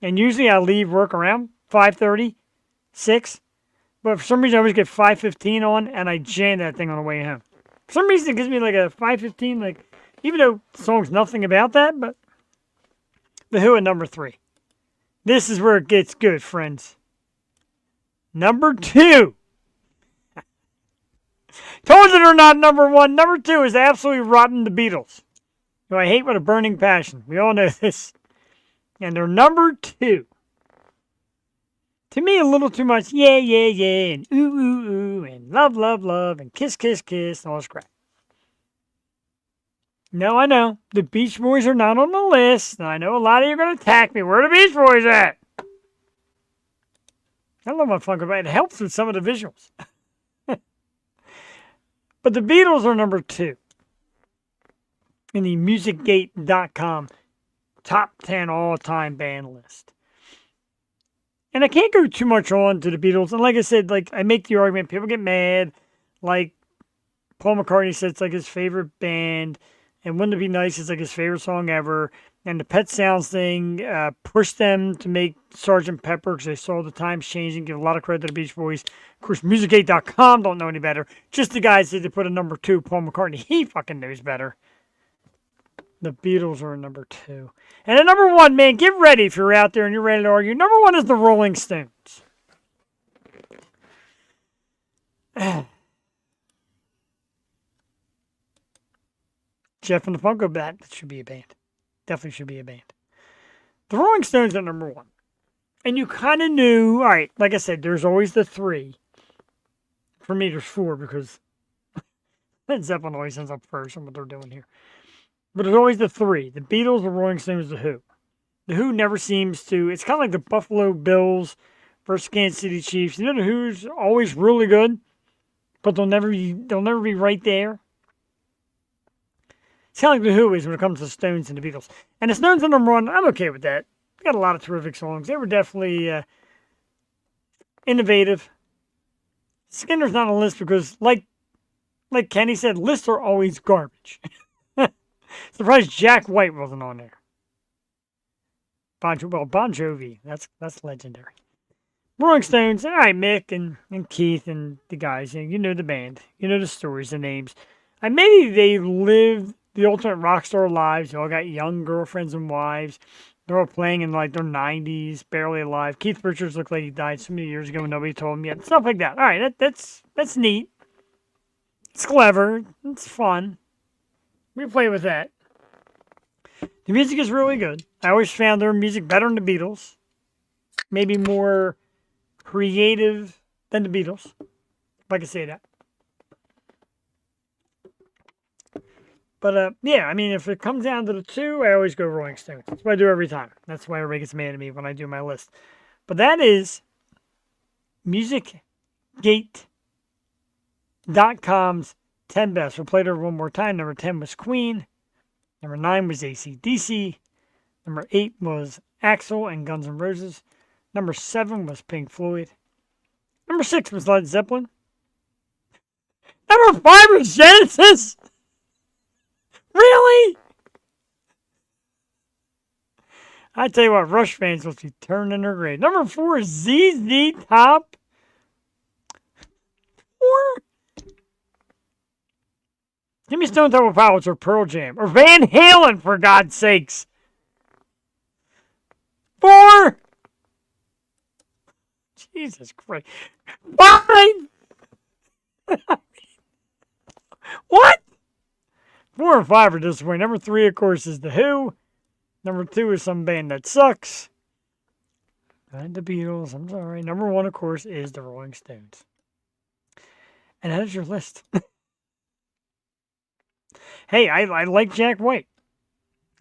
And usually I leave work around 5:30, 6. But for some reason I always get 5:15 on, and I jam that thing on the way home. For some reason it gives me like a 5:15, like, even though the song's nothing about that, but The Who at number 3. This is where it gets good, friends. Number 2. Told you they're not number 1. Number 2 is absolutely rotten, The Beatles, who I hate with a burning passion. We all know this. And they're number 2. To me, a little too much yeah, yeah, yeah, and ooh, ooh, ooh, and love, love, love, and kiss, kiss, kiss, and all this crap. No, I know. The Beach Boys are not on the list. And I know a lot of you are going to attack me. Where are the Beach Boys at? I love my fun about it. It helps with some of the visuals. But the Beatles are number 2 in the musicgate.com top 10 all-time band list. And I can't go too much on to the Beatles. And like I said, like, I make the argument, people get mad. Like Paul McCartney said, it's like his favorite band. And Wouldn't It Be Nice is like his favorite song ever. And the Pet Sounds thing pushed them to make Sgt. Pepper because they saw the times changing. Give a lot of credit to the Beach Boys. Of course, musicgate.com don't know any better. Just the guys that they put a number 2, Paul McCartney. He fucking knows better. The Beatles are number 2. And at number 1, man, get ready if you're out there and you're ready to argue. Number 1 is the Rolling Stones. Jeff and the Funko Bat, that should be a band. Definitely should be a band. The Rolling Stones are number 1. And you kind of knew, all right, like I said, there's always the 3. For me, there's 4 because Led Zeppelin always ends up first on what they're doing here. But there's always the 3. The Beatles, the Rolling Stones, the Who. The Who never seems to, it's kind of like the Buffalo Bills versus Kansas City Chiefs. You know, the Who's always really good, but they'll never be right there. It's kind of like the Who is when it comes to Stones and the Beatles. And the Stones are number 1. I'm okay with that. They got a lot of terrific songs. They were definitely innovative. Skinner's not on the list because, like Kenny said, lists are always garbage. Surprised Jack White wasn't on there. Bon Jovi. That's legendary. Rolling Stones. All right, Mick and Keith and the guys. You know the band. You know the stories, the names. And maybe they lived the ultimate rock star lives. They all got young girlfriends and wives. They're all playing in like their 90s, barely alive. Keith Richards looked like he died so many years ago and nobody told him yet. Stuff like that. All right, that's neat. It's clever. It's fun. We play with that. The music is really good. I always found their music better than the Beatles. Maybe more creative than the Beatles, if I could say that. But yeah, I mean, if it comes down to the two, I always go Rolling Stones. That's what I do every time. That's why everybody gets mad at me when I do my list. But that is MusicGate.com's 10 best. We'll play it over one more time. Number 10 was Queen. Number 9 was AC/DC. Number 8 was Axl and Guns N' Roses. Number 7 was Pink Floyd. Number 6 was Led Zeppelin. Number 5 was Genesis. Really? I tell you what, Rush fans will be turning in their grave. Number 4 is ZZ Top. 4? Give me Stone Temple Pilots or Pearl Jam. Or Van Halen, for God's sakes. 4? Jesus Christ. 5? What? 4 and 5 are disappointing. Number 3, of course, is The Who. Number 2 is some band that sucks. And the Beatles, I'm sorry. Number 1, of course, is the Rolling Stones. And that is your list. Hey, I like Jack White.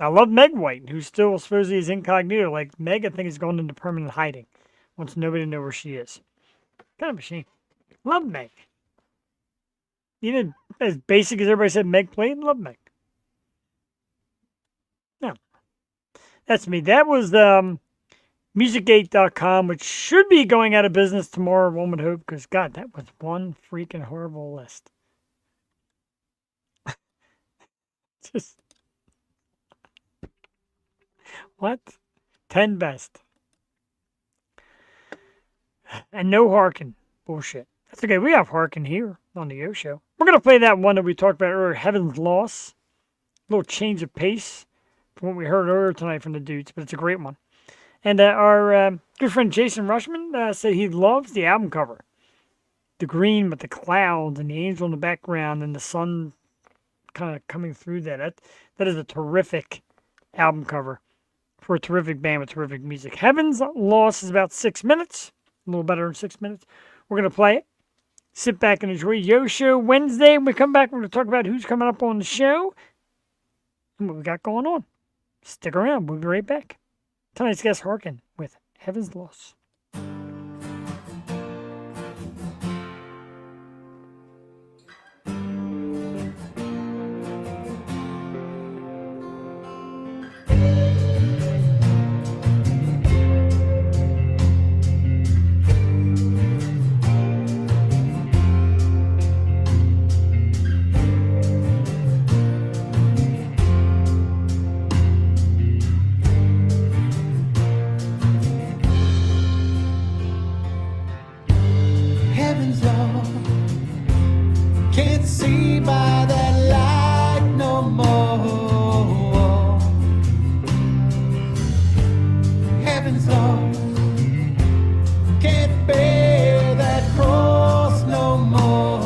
I love Meg White, who still supposedly is incognito. Like, Meg, I think, has gone into permanent hiding. Wants nobody to know where she is. Kind of a shame. Love Meg. Even as basic as everybody said Meg played, love Meg. No. That's me. That was MusicGate.com, which should be going out of business tomorrow, one would hope, because, God, that was one freaking horrible list. Just... What? 10 best. And no Harken. Bullshit. That's okay. We have Harken here on the Yo Show. We're going to play that one that we talked about earlier, Heaven's Loss. A little change of pace from what we heard earlier tonight from the dudes, but it's a great one. And our good friend Jason Rushman said he loves the album cover. The green with the clouds and the angel in the background and the sun kind of coming through that. That is a terrific album cover for a terrific band with terrific music. Heaven's Loss is about 6 minutes. A little better than 6 minutes. We're going to play it. Sit back and enjoy Yo Show Wednesday. When we come back, we're going to talk about who's coming up on the show and what we got going on. Stick around. We'll be right back. Tonight's guest, Harken, with Heaven's Loss. Heaven's law can't see by that light no more. Heaven's law can't bear that cross no more.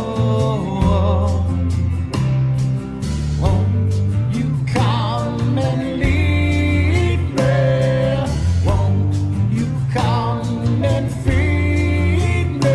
Won't you come and lead me? Won't you come and feed me?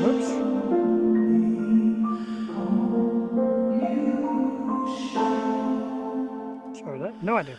Whoops. Sorry, that? No idea.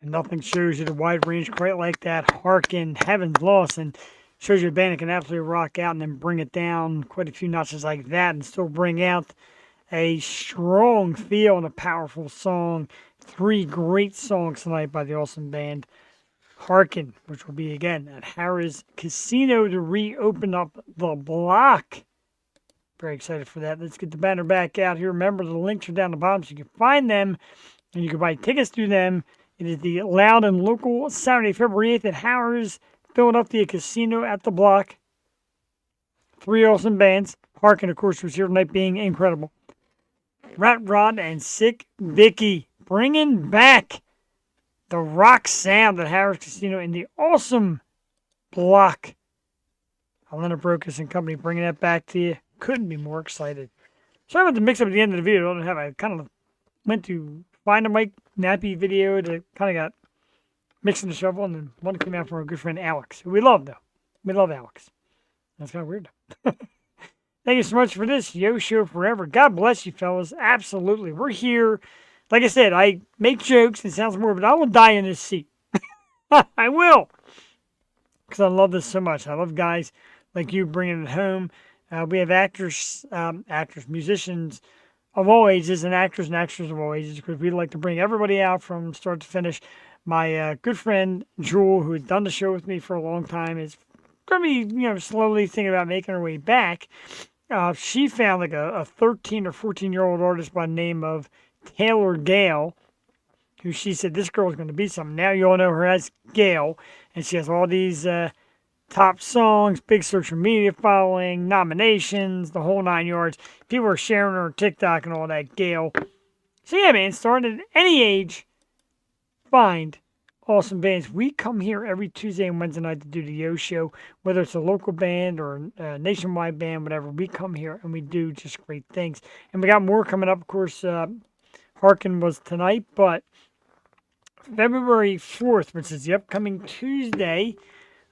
And nothing shows you the wide range quite like that. Harken, Heaven's Lost, and shows you a band that can absolutely rock out and then bring it down quite a few notches like that and still bring out a strong feel and a powerful song. 3 great songs tonight by the awesome band Harken, which will be again at Harrahs Casino to reopen up the block. Very excited for that. Let's get the banner back out here. Remember, the links are down the bottom so you can find them and you can buy tickets through them. It is the Loud and Local Saturday, February 8th at Harrahs Philadelphia Casino at the block. 3 awesome bands. Harken, of course, was here tonight being incredible. Rat Rod and Sick Vicky bringing back the rock sound at Harrahs Casino in the awesome block. Elena Brokus and company bringing that back to you. Couldn't be more excited. Sorry about the mix up at the end of the video. I kind of went to find a Mike Nappy video that kind of got mixed in the shuffle, and then one came out from our good friend Alex, who we love, though. We love Alex. That's kind of weird. Thank you so much for this Yo Show Forever. God bless you, fellas. Absolutely. We're here. Like I said, I make jokes. It sounds more, but I will die in this seat. I will. Because I love this so much. I love guys like you bringing it home. We have actors, musicians of all ages, and actors of all ages, because we like to bring everybody out from start to finish. My good friend Jewel, who has done the show with me for a long time, is going to be, slowly thinking about making her way back. She found like a 13 or 14-year-old artist by the name of Taylor Gale, who she said, this girl is going to be something. Now you all know her as Gail, and she has all these top songs, big social media following, nominations, the whole 9 yards. People are sharing her on TikTok and all that, Gail. So yeah, man, starting at any age, find awesome bands. We come here every Tuesday and Wednesday night to do the Yo Show, whether it's a local band or a nationwide band, whatever. We come here and we do just great things. And we got more coming up. Of course, Harken was tonight, but February 4th, which is the upcoming Tuesday,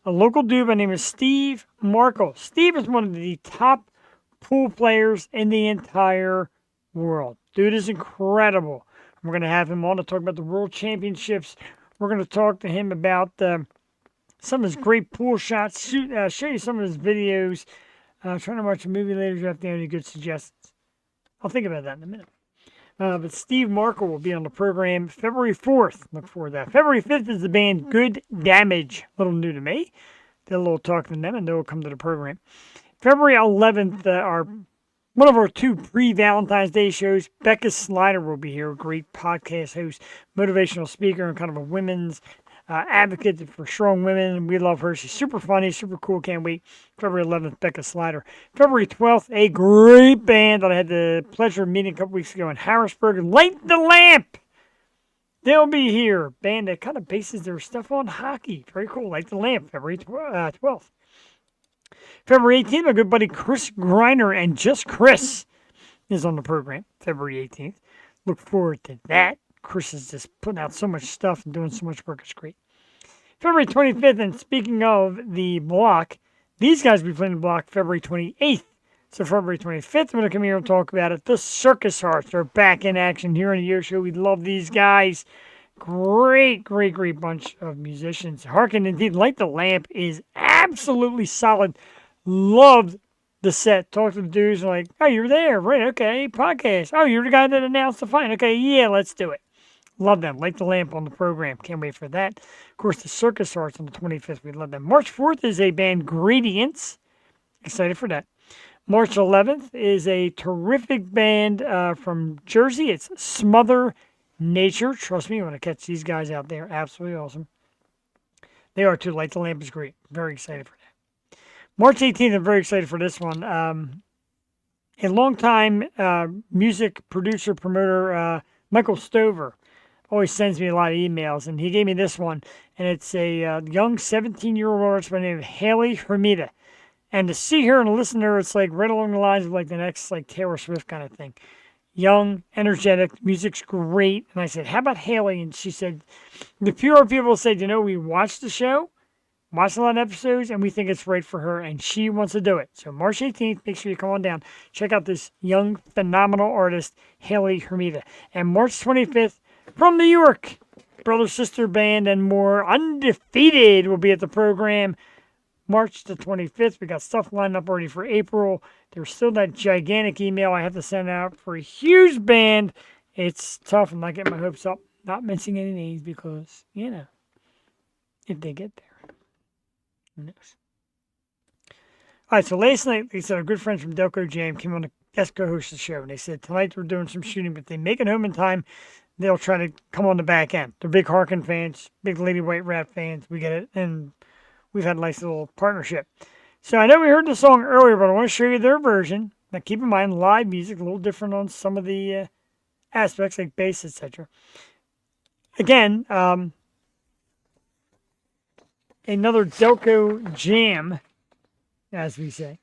a local dude by the name of Steve Markle. Steve is one of the top pool players in the entire world. Dude is incredible. We're going to have him on to talk about the World Championships. We're going to talk to him about some of his great pool shots, show you some of his videos. Trying to watch a movie later. Do you have any good suggestions? I'll think about that in a minute. But Steve Markle will be on the program February 4th. Look forward to that. February 5th is the band Good Damage. A little new to me. Did a little talking to them, and they'll come to the program. February 11th, one of our 2 pre-Valentine's Day shows, Becca Slider will be here. A great podcast host, motivational speaker, and kind of a women's advocate for strong women. We love her. She's super funny, super cool. Can't wait. February 11th, Becca Slider. February 12th, a great band that I had the pleasure of meeting a couple weeks ago in Harrisburg, Light the Lamp. They'll be here. Band that kind of bases their stuff on hockey. Very cool. Light the Lamp, February 12th. February 18th, my good buddy Chris Greiner and Just Chris is on the program, February 18th. Look forward to that. Chris is just putting out so much stuff and doing so much work. It's great. February 25th, and speaking of the block, these guys will be playing the block February 28th. So February 25th, I'm going to come here and talk about it. The Circus Hearts are back in action here on the Yo Show. We love these guys. Great bunch of musicians. Harken, indeed, Light the Lamp is absolutely solid. Loved the set. Talked to the dudes and like, oh, you're there. Right, okay, podcast. Oh, you're the guy that announced the fight. Okay, yeah, let's do it. Love them. Light the Lamp on the program. Can't wait for that. Of course, the Circus Hearts on the 25th. We love them. March 4th is a band, Gradients. Excited for that. March 11th is a terrific band from Jersey. It's Smother Nature. Trust me, you want to catch these guys out there. Absolutely awesome. They are too. Light the Lamp is great. Very excited for that. March 18th, I'm very excited for this one. A longtime music producer, promoter, Michael Stover, always sends me a lot of emails, and he gave me this one, and it's a young 17-year-old artist by the name of Haley Hermida. And to see her and listen to her, it's like right along the lines of like the next like Taylor Swift kind of thing. Young, energetic, music's great. And I said, how about Haley? And she said, the PR people said, we watched the show, watched a lot of episodes, and we think it's right for her, and she wants to do it. So March 18th, make sure you come on down. Check out this young, phenomenal artist, Haley Hermida. And March 25th, from New York, brother, sister band, and more, Undefeated will be at the program. March the 25th. We got stuff lined up already for April. There's still that gigantic email I have to send out for a huge band. It's tough. I'm not getting my hopes up. Not mentioning any names because, if they get there, who knows? All right, so last night, they said our good friends from Delco Jam came on to guest co-host the show. And they said, tonight we're doing some shooting, but if they make it home in time, they'll try to come on the back end. They're big Harken fans, big Lady White Rat fans. We get it. And we've had a nice little partnership. So I know we heard the song earlier, but I want to show you their version. Now keep in mind, live music, a little different on some of the aspects like bass, etc. Again, another Delco jam, as we say.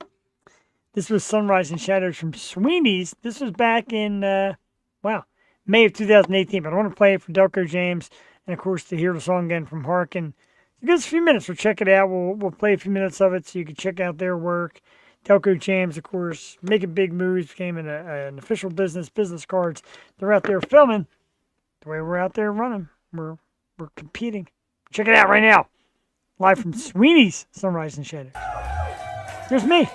This was Sunrise and Shadows from Sweeney's. This was back in, May of 2018. But I want to play it for Delco Jams. And, of course, to hear the song again from Harken. Give us a few minutes. We'll check it out. We'll play a few minutes of it so you can check out their work. Delco Jams, of course, making big moves, became an official business cards. They're out there filming the way we're out there running. We're competing. Check it out right now. Live from Sweeney's Sunrise and Shadow. There's me.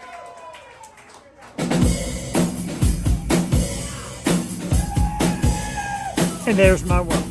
And there's my world.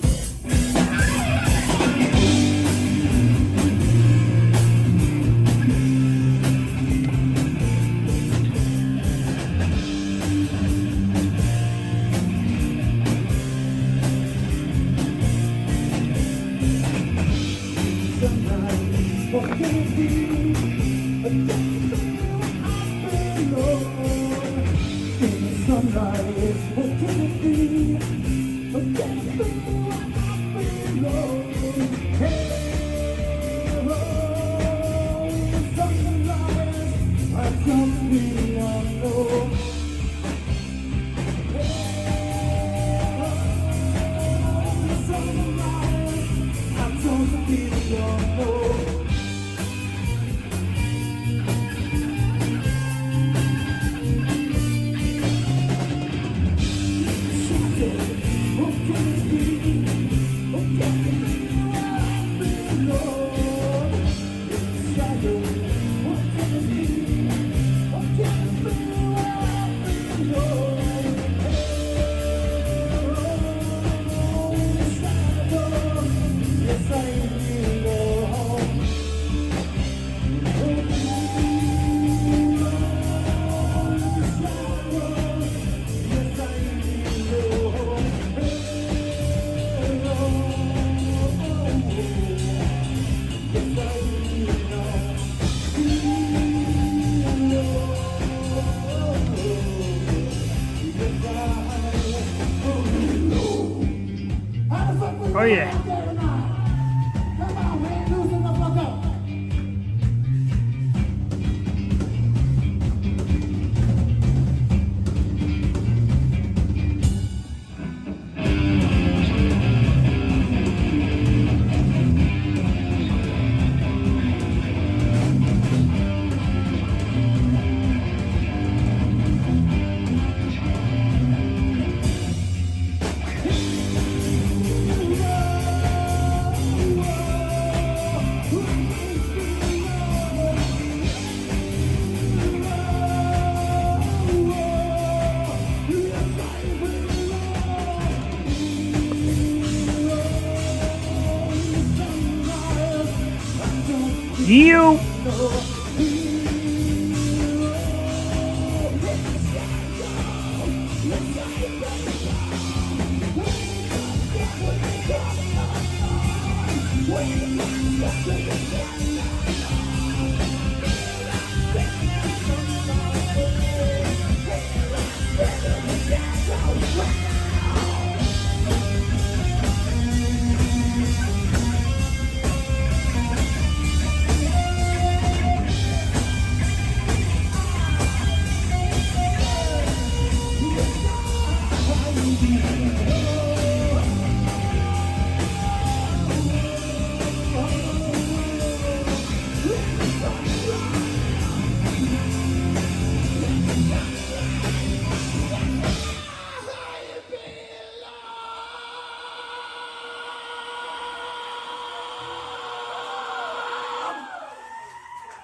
Oh, yeah. You.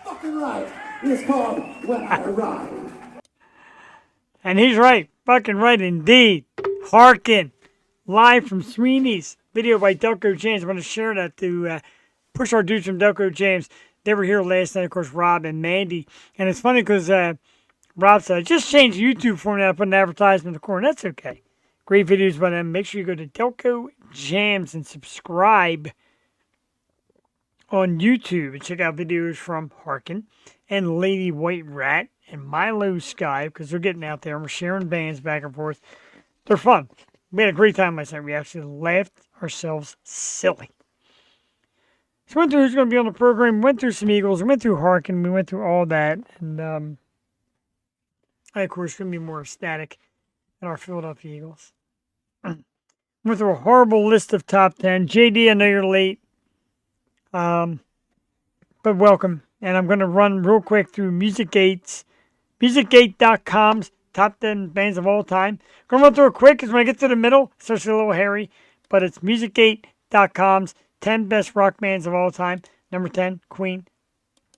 Fucking right. It's called When I Arrive. And he's right. Fucking right indeed. Harken. Live from Sweeney's. Video by Delco James. I want to share that to push our dudes from Delco James. They were here last night, of course, Rob and Mandy. And it's funny because Rob said, I just changed YouTube for now. I put an advertisement in the corner. That's okay. Great videos by them. Make sure you go to Delco Jams and subscribe on YouTube and check out videos from Harken and Lady White Rat and Milo Sky because they're getting out there and we're sharing bands back and forth. They're fun. We had a great time last night. We actually laughed ourselves silly. So we went through who's going to be on the program. We went through some Eagles. We went through Harken. We went through all that. And I, of course, going to be more ecstatic in our Philadelphia Eagles. Went through a horrible list of top 10. JD, I know you're late. But welcome. And I'm going to run real quick through musicgate.com's top 10 bands of all time. I'm going to run through it quick because when I get to the middle, it starts to get a little hairy. But it's musicgate.com's 10 best rock bands of all time. Number 10, Queen.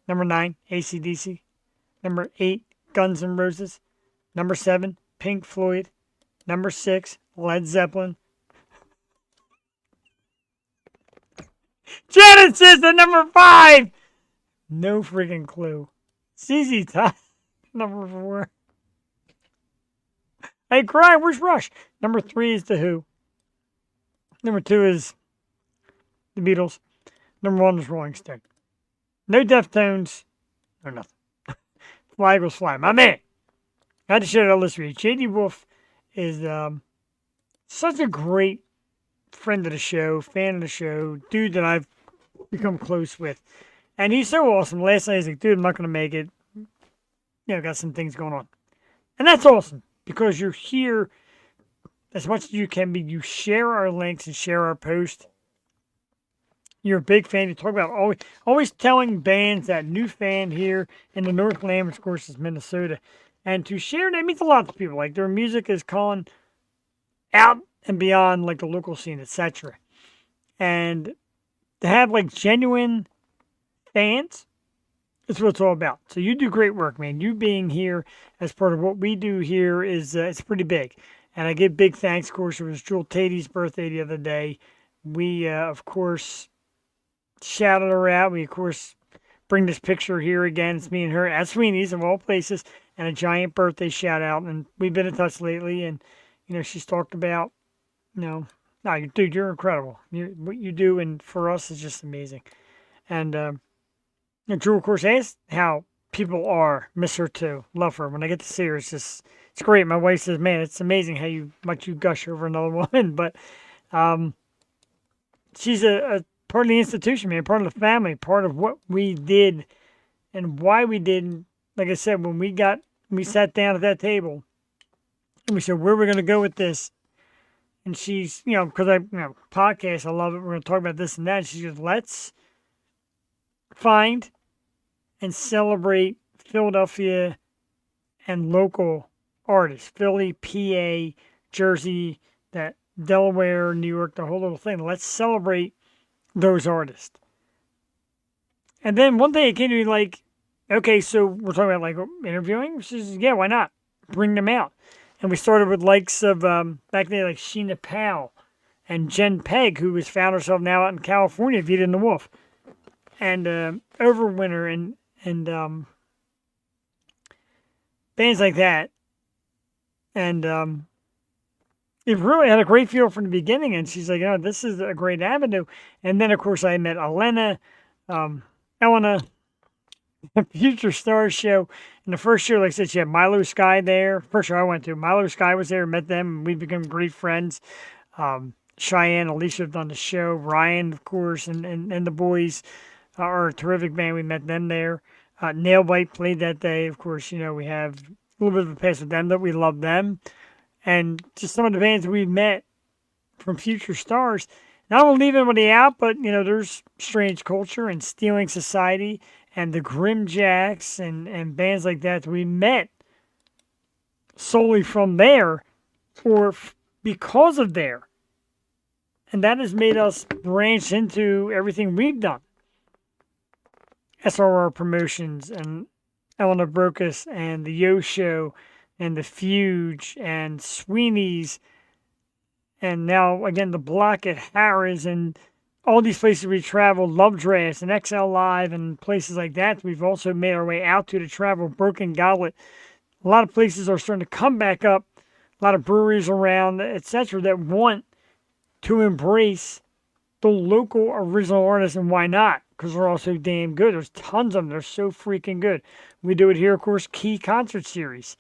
Number 9, AC/DC. Number 8, Guns N' Roses. Number 7, Pink Floyd. Number 6, Led Zeppelin. Genesis at number 5. No freaking clue. ZZ Top, number 4. Hey, Cry, where's Rush? Number 3 is The Who. Number 2 is The Beatles. Number 1 is Rolling Stone. No Deftones, or nothing. Fly Eagles Fly. My man. I had to share that list with you. J.D. Wolf is such a great friend of the show, fan of the show, dude that I've become close with. And he's so awesome. Last night he's like, dude, I'm not going to make it. You know, got some things going on. And that's awesome because you're here as much as you can be. You share our links and share our posts. You're a big fan. You talk about always telling bands that new fan here in the Northland, which of course is Minnesota. And to share that means a lot to people. Like their music is calling out and beyond like the local scene, etc. And to have like genuine fans is what it's all about. So you do great work, man. You being here as part of what we do here is it's pretty big. And I give big thanks. Of course, it was Jewel Taty's birthday the other day. We, of course, shouted her out. We, of course, bring this picture here again. It's me and her at Sweeney's of all places and a giant birthday shout out. And we've been in touch lately. And, you know, she's talked about, no, dude, you're incredible. What you do, and for us, is just amazing. And Drew, of course, asked how people are. Miss her too. Love her. When I get to see her, it's great. My wife says, man, it's amazing how much you gush over another woman. But she's a part of the institution, man, part of the family, part of what we did and why we did. Like I said, when we sat down at that table and we said, where are we going to go with this? And she's, because podcast, I love it. We're going to talk about this and that. And she goes, let's find and celebrate Philadelphia and local artists. Philly, PA, Jersey, that Delaware, New York, the whole little thing. Let's celebrate those artists. And then one day it came to me like, okay, so we're talking about like interviewing? She says, yeah, why not? Bring them out. And we started with likes of, back then, like Sheena Powell and Jen Pegg, who has found herself now out in California, Vita and the Wolf. And Overwinter and bands like that. And it really had a great feel from the beginning. And she's like, this is a great avenue. And then, of course, I met Elena, Elena, Future Stars show. In the first show, like I said, she had Milo Sky there. First show I went to, Milo Sky was there, met them, and we became great friends. Cheyenne, Alicia have done the show. Ryan, of course, and the boys are a terrific band. We met them there. Nailbite played that day. Of course, we have a little bit of a pass with them, but we love them. And just some of the bands we met from Future Stars. Not to leave anybody out, but, there's Strange Culture and Stealing Society and the Grimjacks and bands like that we met solely from there or because of there. And that has made us branch into everything we've done. SRR Promotions and Eleanor Brokus and the Yo Show and the Fuge and Sweeney's and now again the Block at Harrahs and all these places we traveled, Love Drafts and XL Live and places like that. We've also made our way out to travel, Broken Goblet. A lot of places are starting to come back up. A lot of breweries around, etc., that want to embrace the local original artists, and why not? Because they're all so damn good. There's tons of them. They're so freaking good. We do it here, of course, Key Concert Series.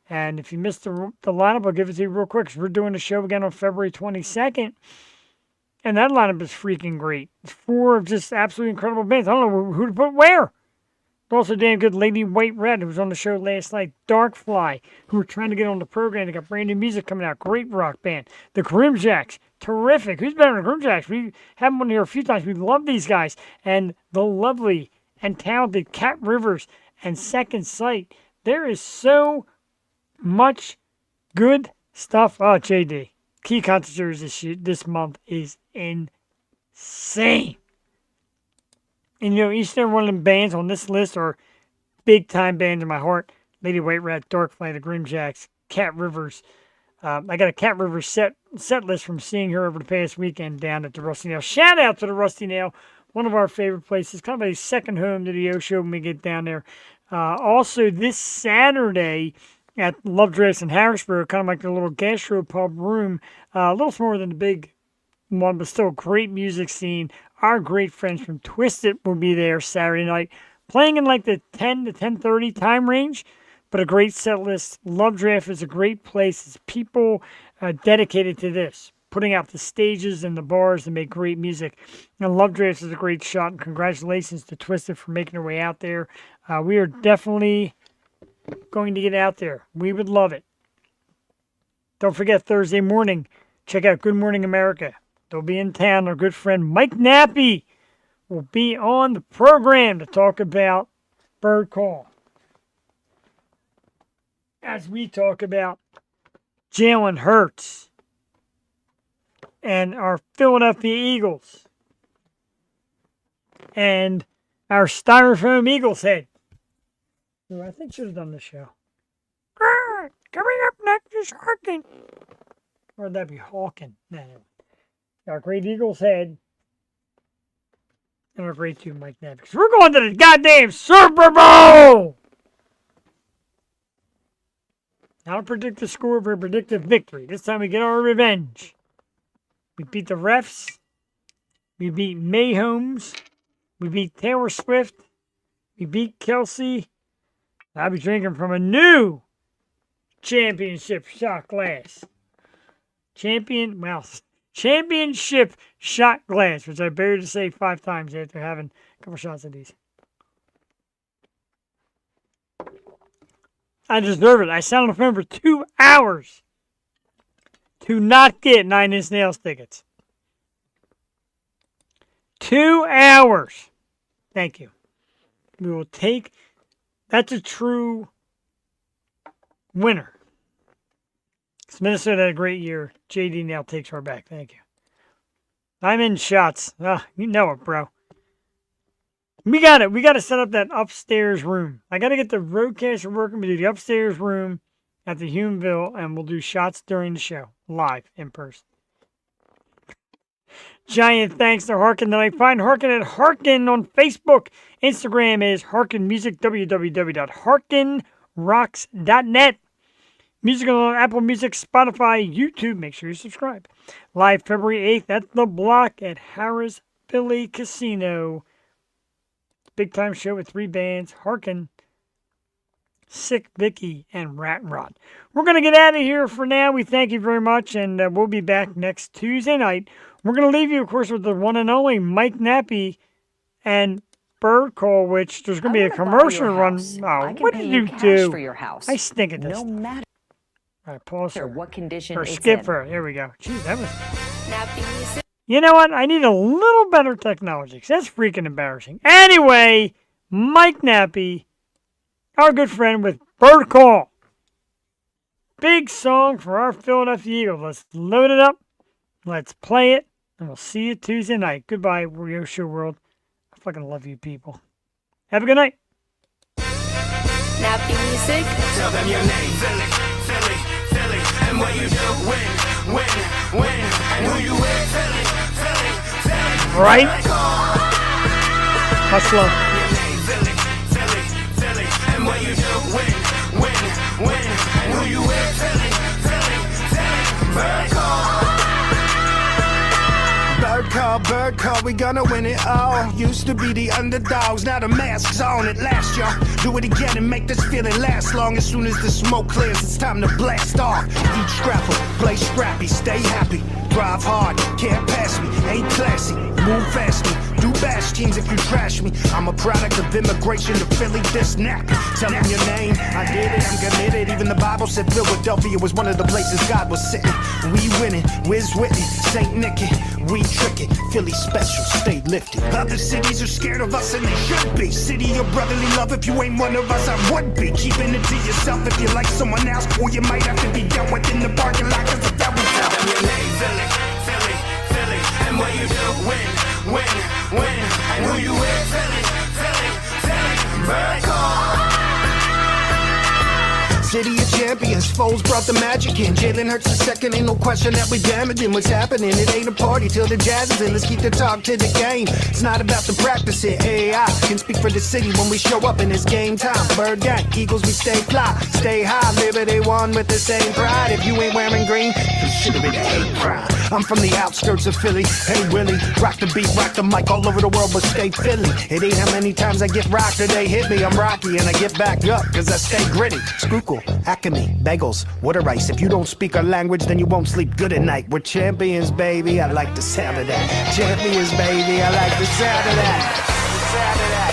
And if you missed the lineup, I'll give it to you real quick. Because we're doing the show again on February 22nd. And that lineup is freaking great. It's 4 just absolutely incredible bands. I don't know who to put where. Also damn good Lady White Red, who was on the show last night. Darkfly, who were trying to get on the program. They got brand new music coming out. Great rock band. The Grimjacks, terrific. Who's better than the Grimjacks? We have them on here a few times. We love these guys. And the lovely and talented Cat Rivers and Second Sight. There is so much good stuff. Oh, JD. Key Concert Series this month is insane. And each and every one of them bands on this list are big time bands in my heart. Lady White Rat, Darkfly, the Grimjacks, Cat Rivers. I got a Cat Rivers set list from seeing her over the past weekend down at the Rusty Nail. Shout out to the Rusty Nail, one of our favorite places. Kind of a second home to the O Show when we get down there. Also, this Saturday at Love Drafts in Harrisburg, kind of like the little gastropub room, a little smaller than the big one, but still great music scene. Our great friends from Twisted will be there Saturday night, playing in like the 10 to 10:30 time range, but a great set list. Love Draft is a great place. It's people dedicated to this, putting out the stages and the bars to make great music. And Love Draft is a great shot, and congratulations to Twisted for making their way out there. We are definitely going to get out there. We would love it. Don't forget, Thursday morning, check out Good Morning America. They'll be in town. Our good friend Mike Nappy will be on the program to talk about Bird Call. As we talk about Jalen Hurts and our Philadelphia Eagles and our Styrofoam Eagles head, who I think should have done the show. Coming up next is Harken. Or would that be Harken? No. Our great Eagles head. And our great two Mike Nabb. Because we're going to the goddamn Super Bowl! Not a predictive score, but a predictive victory. This time we get our revenge. We beat the refs. We beat Mahomes. We beat Taylor Swift. We beat Kelsey. I'll be drinking from a new championship shot glass. Championship shot glass, which I buried to say 5 times after having a couple shots of these. I deserve it. I sat on the phone for 2 hours to not get 9 Inch Nails tickets. 2 hours. Thank you. We will take... That's a true winner. Because Minnesota had a great year. JD now takes our back. Thank you. I'm in shots. You know it, bro. We got it. We got to set up that upstairs room. I got to get the roadcaster working. We do the upstairs room at the Humeville, and we'll do shots during the show. Live, in person. Giant thanks to Harken tonight. Find Harken at Harken on Facebook. Instagram is Harken Music, www.harkenrocks.net. Music on Apple Music, Spotify, YouTube. Make sure you subscribe. Live February 8th at The Block at Harrahs Philly Casino. big time show with 3 bands: Harken, Sick Vicky, and Rat Rod. We're going to get out of here for now. We thank you very much, and we'll be back next Tuesday night. We're going to leave you, of course, with the one and only Mike Nappy and Bird Call, which there's going to be a commercial run. Oh, what did you do? For your house. I stink at this. No matter All right, pause her. what condition Or it's skip in. her. Here we go. Jeez, that was... Nappy music. You know what? I need a little better technology, 'cause that's freaking embarrassing. Anyway, Mike Nappy, our good friend with Bird Call. Big song for our Philadelphia Eagles. Let's load it up. Let's play it. And we'll see you Tuesday night. Goodbye, Rio Show World. I fucking love you people. Have a good night. Nappy music. Tell them your name, Philly, Philly, Philly, and what you do, win, and who you with, Philly, Philly, Philly. Right? Hustler. Your name, Philly, Philly, Philly, and what you do, win, and who you with, Philly, Philly, Philly. Bird call, we gonna win it all. Used to be the underdogs, now the mask's on at last, y'all. Do it again and make this feeling last long. As soon as the smoke clears, it's time to blast off. Eat scrapple, play scrappy, stay happy. Drive hard, can't pass me, ain't classy. Move fast, do bash teams if you trash me. I'm a product of immigration to Philly, this knack. Tell them your name, I did it, I'm committed. Even the Bible said Philadelphia was one of the places God was sitting. We winning, Wiz Whitney, St. Nicky, we trick it. Philly special, stay lifted. Other cities are scared of us and they should be. City of brotherly love, if you ain't one of us, I would be. Keeping it to yourself if you like someone else, or you might have to be done within the parking lot, cause if that was out. Tell them your name, Philly, Philly, Philly, and what you do, win, and who you with, Philly, Philly, Philly, Bird Call. City of champions, foes brought the magic in. Jalen Hurts the second, ain't no question that we damaging what's happening. It ain't a party till the jazz is in. Let's keep the talk to the game. It's not about the practice here. AI can speak for the city when we show up and it's game time. Bird gang, Eagles, we stay fly, stay high. Liberty one with the same pride. If you ain't wearing green, consider it a hate crime. I'm from the outskirts of Philly. Hey Willie, rock the beat, rock the mic all over the world, but stay Philly. It ain't how many times I get rocked or they hit me. I'm Rocky and I get back up, cause I stay gritty. Schuylkill, Acme, bagels, water ice. If you don't speak our language, then you won't sleep good at night. We're champions, baby. I like the sound of that. Champions, baby. I like the sound of that. The sound of that.